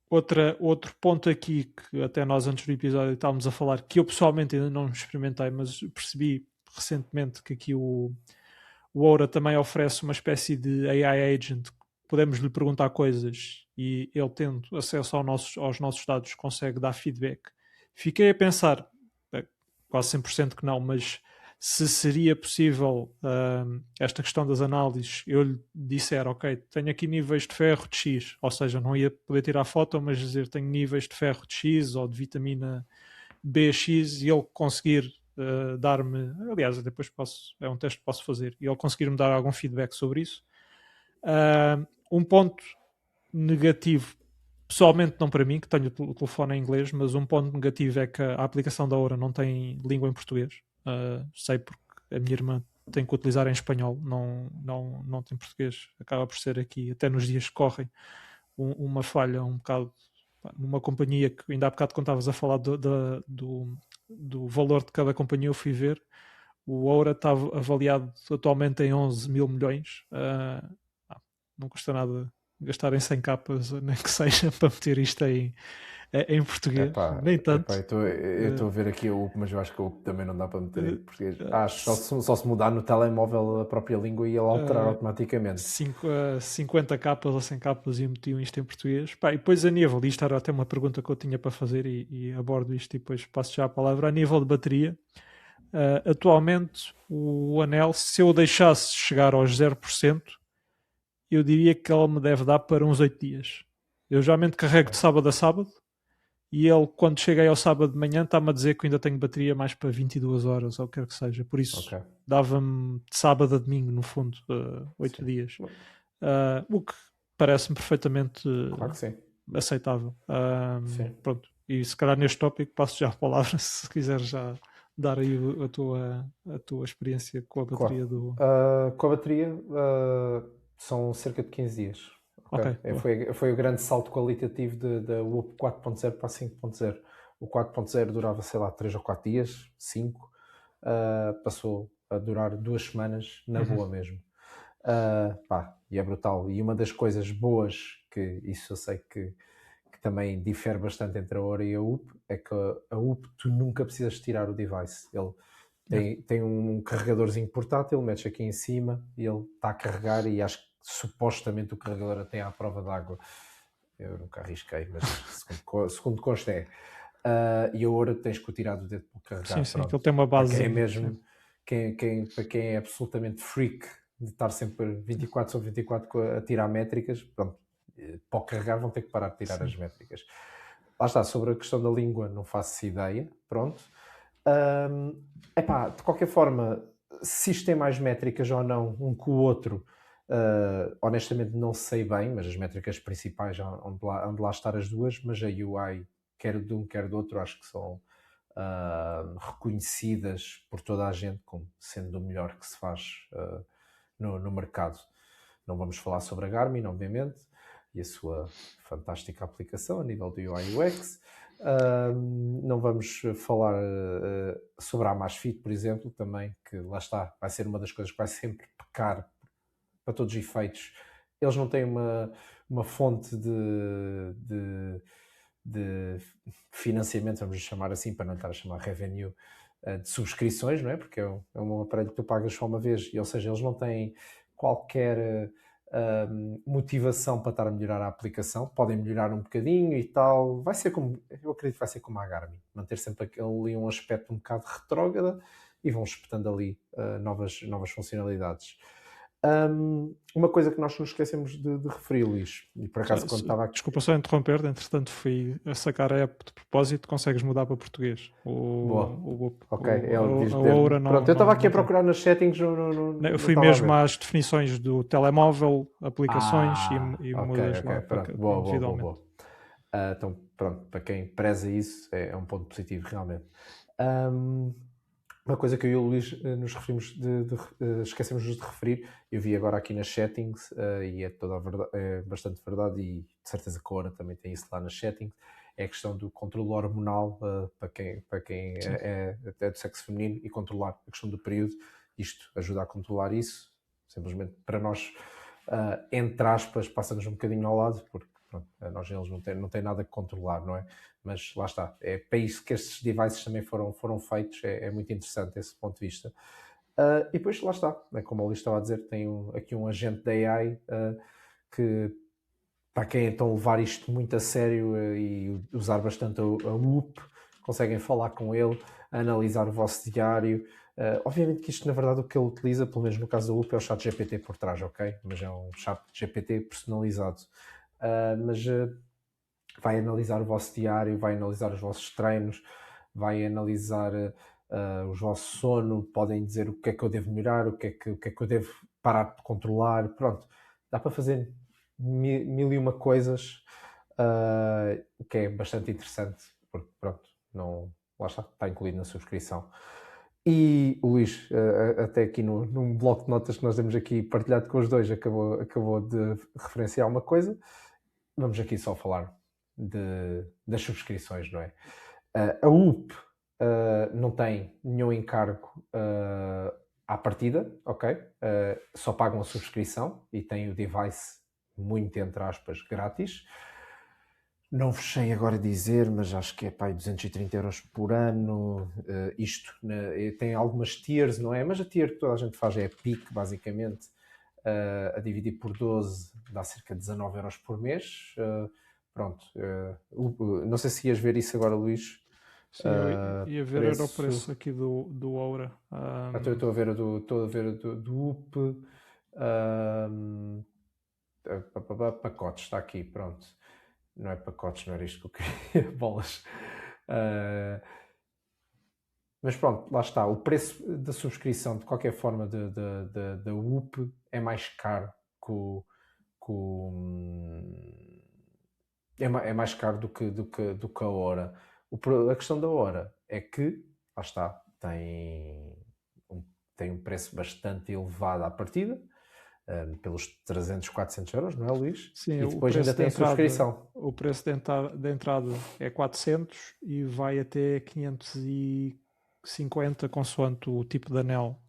Outro ponto aqui que até nós antes do episódio estávamos a falar, que eu pessoalmente ainda não experimentei, mas percebi recentemente que aqui o Oura também oferece uma espécie de AI agent. Podemos lhe perguntar coisas e ele, tendo acesso aos nossos dados, consegue dar feedback. Fiquei a pensar, quase 100% que não, mas se seria possível esta questão das análises, eu lhe disser, ok, tenho aqui níveis de ferro de X, ou seja, não ia poder tirar foto, mas dizer tenho níveis de ferro de X ou de vitamina BX e ele conseguir dar-me, aliás, depois é um teste que posso fazer, e ele conseguir-me dar algum feedback sobre isso. Um ponto negativo, pessoalmente não para mim, que tenho o telefone em inglês, mas um ponto negativo é que a aplicação da Oura não tem língua em português. Sei porque a minha irmã tem que utilizar em espanhol, não tem português. Acaba por ser aqui, até nos dias que correm, uma falha um bocado numa companhia que ainda há bocado quando estavas a falar do valor de cada companhia, eu fui ver, o Oura está avaliado atualmente em 11 mil milhões. Não custa nada gastarem 100 capas, nem que seja, para meter isto em português. Nem tanto. Eu estou a ver aqui a UP, mas eu acho que a UP também não dá para meter em português. Acho se- só se mudar no telemóvel a própria língua e ele alterar automaticamente. 50 capas ou 100 capas e metiam isto em português. Pá, e depois a nível, isto era até uma pergunta que eu tinha para fazer e abordo isto e depois passo já a palavra. A nível de bateria, atualmente o anel, se eu deixasse chegar aos 0%, eu diria que ele me deve dar para uns 8 dias. Eu geralmente carrego de sábado a sábado e ele, quando chega aí ao sábado de manhã, está-me a dizer que ainda tenho bateria mais para 22 horas ou o que quer que seja. Por isso, dava-me de sábado a domingo, no fundo, 8 dias. O que parece-me perfeitamente Claro que sim. aceitável. Sim. Pronto. E se calhar neste tópico passo já a palavra, se quiseres já dar aí a tua experiência com a bateria do... Com a bateria são cerca de 15 dias. Ok, Foi o grande salto qualitativo da UP 4.0 para a 5.0. O 4.0 durava, sei lá, 3 ou 4 dias, 5. Passou a durar 2 semanas, na boa mesmo. E é brutal. E uma das coisas boas, que isso eu sei que também difere bastante entre a Aura e a UP, é que a UP tu nunca precisas tirar o device. Ele tem um carregadorzinho portátil, metes aqui em cima e ele está a carregar, e acho que supostamente o carregador até à prova d'água. Eu nunca arrisquei, mas segundo consta é. E a Aura tens que o tirar do dedo para carregar. Sim, que ele tem uma base. Para quem é mesmo, para quem é absolutamente freak de estar sempre 24 sobre 24 a tirar métricas, pronto, para o carregar vão ter que parar de tirar as métricas. Lá está, sobre a questão da língua não faço ideia, pronto. De qualquer forma, se isto tem mais métricas ou não um que o outro, honestamente não sei bem, mas as métricas principais onde lá estar as duas, mas a UI, quer de um quer do outro, acho que são reconhecidas por toda a gente como sendo o melhor que se faz no mercado. Não vamos falar sobre a Garmin, obviamente, e a sua fantástica aplicação a nível do UI UX. Não vamos falar sobre a Amazfit, por exemplo, também, que lá está, vai ser uma das coisas que vai sempre pecar para todos os efeitos. Eles não têm uma fonte de financiamento, vamos chamar assim, para não estar a chamar revenue, de subscrições, não é? Porque é um aparelho que tu pagas só uma vez, ou seja, eles não têm qualquer motivação para estar a melhorar a aplicação. Podem melhorar um bocadinho e tal. Eu acredito que vai ser como a Garmin, manter sempre ali um aspecto um bocado retrógrado e vão espetando ali novas funcionalidades. Uma coisa que nós nos esquecemos de referir, Luís, e por acaso quando estava aqui... Desculpa só interromper, entretanto fui a sacar a app de propósito, consegues mudar para português. A Aura não... Pronto, eu estava aqui a procurar nas settings. Eu fui mesmo às definições do telemóvel, aplicações e mudas lá. Pronto, boa. Então, pronto, para quem preza isso, é um ponto positivo, realmente. Uma coisa que eu e o Luís nos referimos esquecemos-nos de referir, eu vi agora aqui nas settings, e é toda a verdade, é bastante verdade, e de certeza que a Aura também tem isso lá nas settings, é a questão do controle hormonal para quem é do sexo feminino, e controlar a questão do período. Isto ajuda a controlar isso, simplesmente para nós, entre aspas, passa-nos um bocadinho ao lado, porque pronto, nós eles não têm nada que controlar, não é? Mas lá está, é para isso que estes devices também foram feitos, é muito interessante esse ponto de vista. E depois lá está, como o Luís estava a dizer, tem aqui um agente da AI que, para quem então levar isto muito a sério e usar bastante a UP, conseguem falar com ele, analisar o vosso diário. Obviamente que isto, na verdade, o que ele utiliza, pelo menos no caso da UP, é o chat GPT por trás, ok? Mas é um chat GPT personalizado. Mas vai analisar o vosso diário, vai analisar os vossos treinos, vai analisar o vosso sono, podem dizer o que é que eu devo melhorar, o que é que eu devo parar de controlar. Pronto, dá para fazer mil e uma coisas, o que é bastante interessante, porque pronto, lá está incluído na subscrição. E o Luís, até aqui num bloco de notas que nós temos aqui partilhado com os dois, acabou de referenciar uma coisa. Vamos aqui só falar das subscrições, não é? A UP não tem nenhum encargo à partida, ok? Só pagam a subscrição e têm o device muito entre aspas, grátis. Não vos sei agora dizer, mas acho que é pá, 230 € por ano. Isto tem algumas tiers, não é? Mas a tier que toda a gente faz é a PIC, basicamente. A dividir por 12 dá cerca de 19 € por mês. Pronto. Não sei se ias ver isso agora, Luís. Sim, eu ia ver era o preço aqui do Aura. Eu estou a ver do UP. Pacotes, está aqui, pronto. Não é pacotes, não era isto que eu queria. Bolas. Mas pronto, lá está. O preço da subscrição, de qualquer forma, da UP é mais caro é mais caro do que a hora. A questão da hora é que, lá está, tem um preço bastante elevado à partida, pelos 300, 400 €, não é, Luís? Sim, e depois ainda tem a subscrição. O preço de entrada é 400 e vai até 550, consoante o tipo de anel.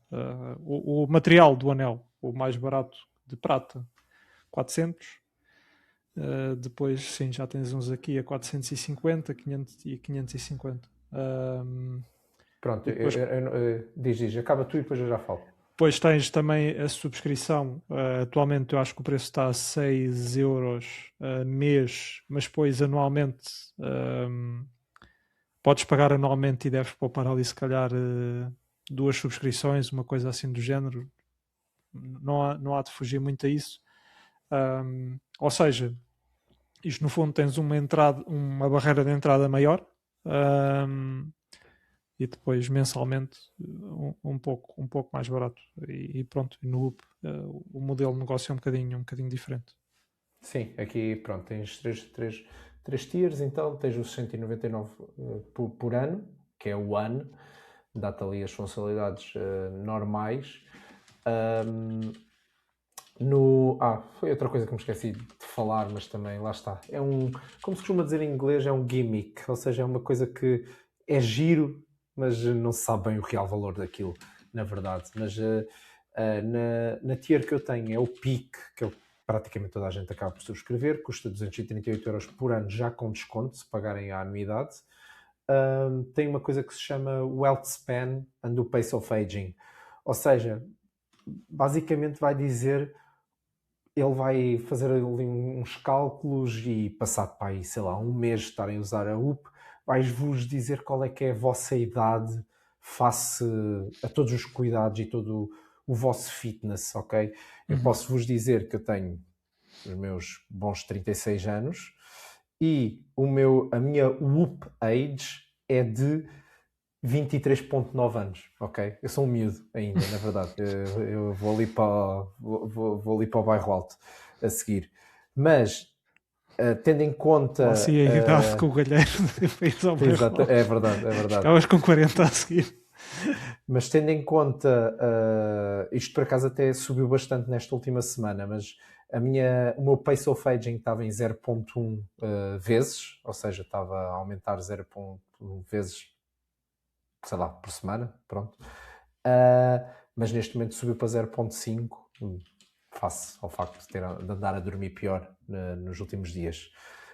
O material do anel, o mais barato de prata, 400. Depois, sim, já tens uns aqui a 450, 500 e 550. Pronto, depois, diz, acaba tu e depois eu já falo. Depois tens também a subscrição. Atualmente eu acho que o preço está a 6 € mês, mas depois anualmente podes pagar anualmente e deves poupar ali se calhar 2 subscrições, uma coisa assim do género. Não há de fugir muito a isso. Ou seja, isto no fundo tens uma barreira de entrada maior, e depois mensalmente um pouco mais barato. E pronto, no UP o modelo de negócio é um bocadinho diferente. Sim, aqui pronto, tens três tiers, então tens os 199 por ano, que é o ano, dá-te ali as funcionalidades normais. Foi outra coisa que me esqueci de falar, mas também lá está. Como se costuma dizer em inglês, é um gimmick, ou seja, é uma coisa que é giro, mas não se sabe bem o real valor daquilo, na verdade. Mas na tier que eu tenho é o PIC, que é praticamente toda a gente acaba por subscrever, custa 238 € por ano, já com desconto, se pagarem a anuidade. Tem uma coisa que se chama Wealth Span and the Pace of Aging, ou seja, basicamente vai dizer, ele vai fazer ali uns cálculos e passado para aí, sei lá, um mês de estarem a usar a UP, vais-vos dizer qual é que é a vossa idade face a todos os cuidados e todo o vosso fitness, ok? Eu posso-vos dizer que eu tenho os meus bons 36 anos e a minha UP age é de 23,9 anos, ok? Eu sou um miúdo ainda, na verdade. Eu vou ali para o bairro alto a seguir. Mas, tendo em conta... Assim a idade com o galheiro. Exato, é verdade. Estavas com 40 a seguir. Mas tendo em conta... isto por acaso até subiu bastante nesta última semana, mas o meu pace of aging estava em 0,1 vezes, ou seja, estava a aumentar 0,1 vezes, sei lá, por semana, pronto. Mas neste momento subiu para 0,5, face ao facto de andar a dormir pior nos últimos dias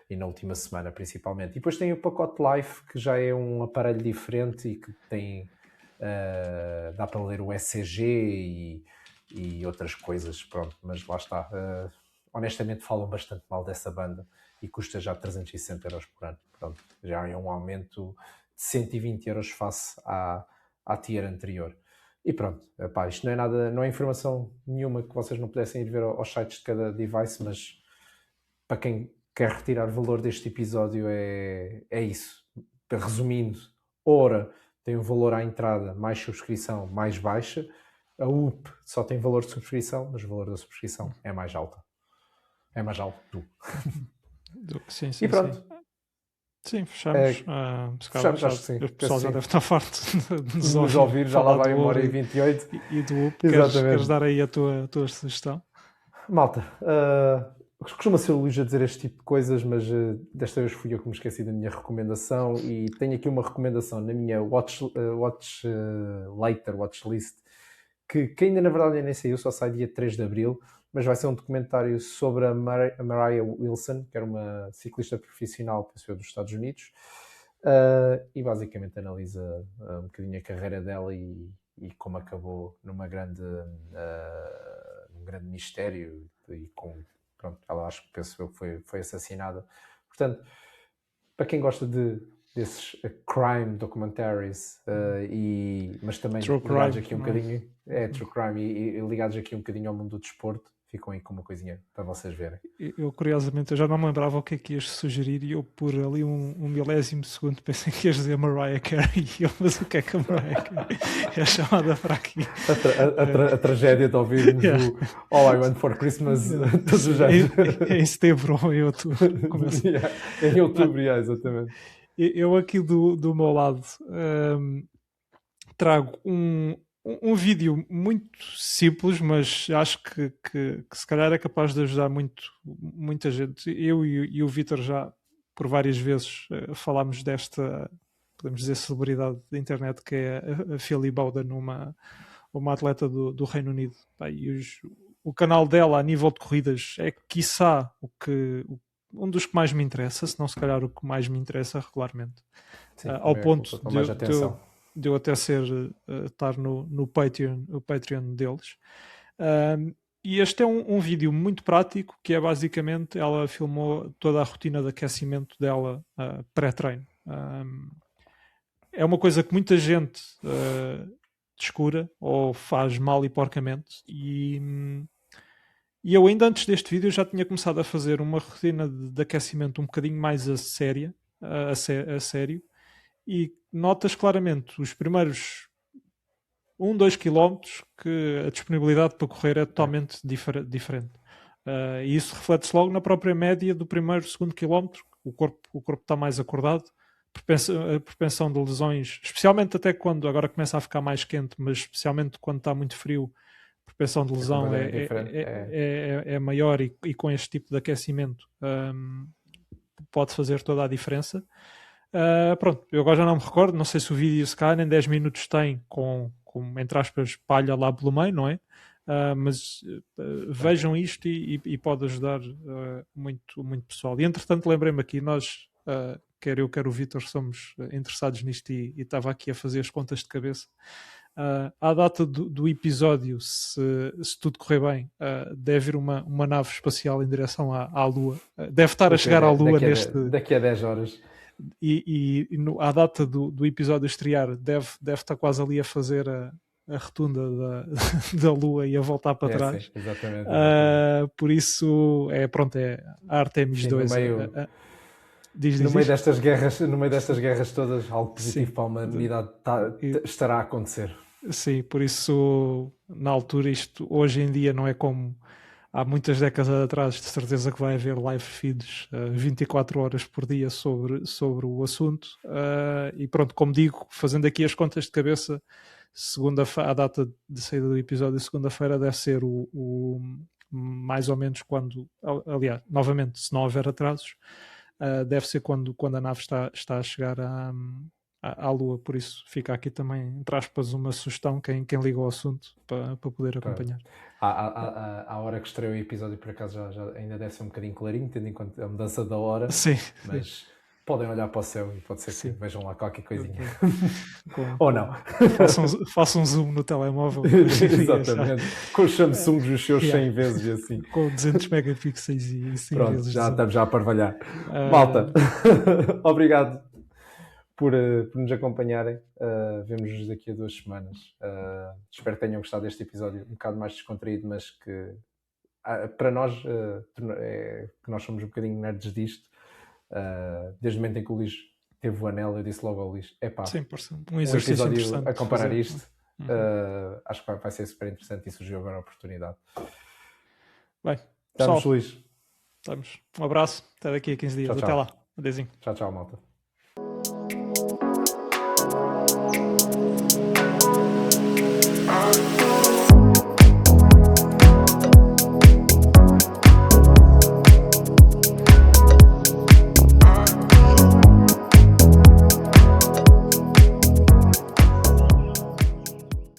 e na última semana principalmente. E depois tem o pacote Life, que já é um aparelho diferente e que tem dá para ler o ECG e outras coisas, pronto, mas lá está. Honestamente falam bastante mal dessa banda e custa já 360 € por ano, pronto, já é um aumento de 120 € face à tier anterior. E pronto, epá, isto não é nada, não é informação nenhuma que vocês não pudessem ir ver aos sites de cada device, mas para quem quer retirar valor deste episódio é isso. Resumindo, Aura tem um valor à entrada mais subscrição mais baixa, a UP só tem valor de subscrição, mas o valor da subscrição é mais alto. É mais alto. Sim, e pronto. Sim, fechamos. Fechamos, acho que sim. O pessoal já deve estar farto de nos ouvir, já lá vai 1h28. E do UP, Exatamente. queres dar aí a tua sugestão? Malta, costuma ser o Luís a dizer este tipo de coisas, mas desta vez fui eu que me esqueci da minha recomendação e tenho aqui uma recomendação na minha watchlist, que ainda na verdade nem saiu, só sai dia 3 de Abril, mas vai ser um documentário sobre a Mariah Wilson, que era uma ciclista profissional, penso eu, dos Estados Unidos, e basicamente analisa um bocadinho a carreira dela e como acabou num grande mistério e pronto, ela acho que penso eu que foi assassinada. Portanto, para quem gosta desses crime documentaries, mas também True ligados crime, aqui um não é? bocadinho, true crime e ligados aqui um bocadinho ao mundo do desporto, ficam aí com uma coisinha para vocês verem. Eu curiosamente eu já não me lembrava o que é que ias sugerir e eu por ali um milésimo de segundo pensei que ias dizer Mariah Carey e eu, mas o que é que a Mariah Carey é chamada para aqui? A tragédia de ouvirmos o All I Want for Christmas todos os anos. Em setembro ou em outubro. Em outubro, exatamente. Eu aqui do meu lado trago um vídeo muito simples, mas acho que se calhar é capaz de ajudar muita gente. Eu e o Vítor já por várias vezes falámos desta, podemos dizer, celebridade da internet que é a Philly Bowden, uma atleta do Reino Unido. E o canal dela a nível de corridas é quiçá um dos que mais me interessa, se não se calhar o que mais me interessa regularmente. Sim, ao ponto de eu até estar no Patreon deles. E este é um vídeo muito prático, que é basicamente, ela filmou toda a rotina de aquecimento dela pré-treino. É uma coisa que muita gente descura ou faz mal e porcamente, e eu ainda antes deste vídeo já tinha começado a fazer uma rotina de aquecimento um bocadinho mais a sério, e notas claramente os primeiros 1-2 km que a disponibilidade para correr é totalmente diferente. E isso reflete-se logo na própria média do primeiro, segundo quilómetro. O corpo está mais acordado, a propensão de lesões, especialmente até quando agora começa a ficar mais quente, mas especialmente quando está muito frio, a propensão de lesão é maior, e com este tipo de aquecimento pode fazer toda a diferença. Pronto, eu agora já não me recordo, não sei se o vídeo se calhar nem 10 minutos tem com entre aspas palha lá pelo meio, não é? Mas vejam isto e pode ajudar muito, muito pessoal. E entretanto lembrei-me aqui, nós, quer eu quer o Vítor, somos interessados nisto e estava aqui a fazer as contas de cabeça. À data do episódio, se tudo correr bem, deve ir uma nave espacial em direção à Lua. Deve estar a chegar à Lua daqui a 10 horas. E à data do episódio estrear deve estar quase ali a fazer a rotunda da Lua e a voltar para trás. Sim, exatamente. Por isso é a Artemis 2. No meio destas guerras todas, algo positivo para a humanidade estará a acontecer. Sim, por isso na altura isto hoje em dia não é como há muitas décadas atrás, de certeza que vai haver live feeds 24 horas por dia sobre o assunto. E pronto, como digo, fazendo aqui as contas de cabeça, a data de saída do episódio, segunda-feira, deve ser mais ou menos quando, aliás, novamente, se não houver atrasos, deve ser quando a nave está a chegar à Lua. Por isso fica aqui também, entre aspas, uma sugestão, quem liga ao assunto, para poder acompanhar. À hora que estreou o episódio, por acaso já ainda deve ser um bocadinho clarinho, tendo em conta a mudança da hora. Sim. Mas podem olhar para o céu e pode ser que vejam lá qualquer coisinha. Ou não. Façam um zoom no telemóvel. Exatamente. Com os Samsung os seus 100 vezes e assim. Com 200 megapixels e 100 Pronto, vezes. já estamos a parvalhar. Malta, obrigado por nos acompanharem. Vemo-nos daqui a 2 semanas. Espero que tenham gostado deste episódio, um bocado mais descontraído, mas que para nós, que nós somos um bocadinho nerds disto. Desde o momento em que o Luís teve o anel, eu disse logo ao Luís: um exercício interessante a comparar isto. Acho que vai ser super interessante e surgiu agora a oportunidade. Bem, estamos, Luís. Estamos. Um abraço, até daqui a 15 dias. Tchau, até lá. Adeusinho. Tchau, malta.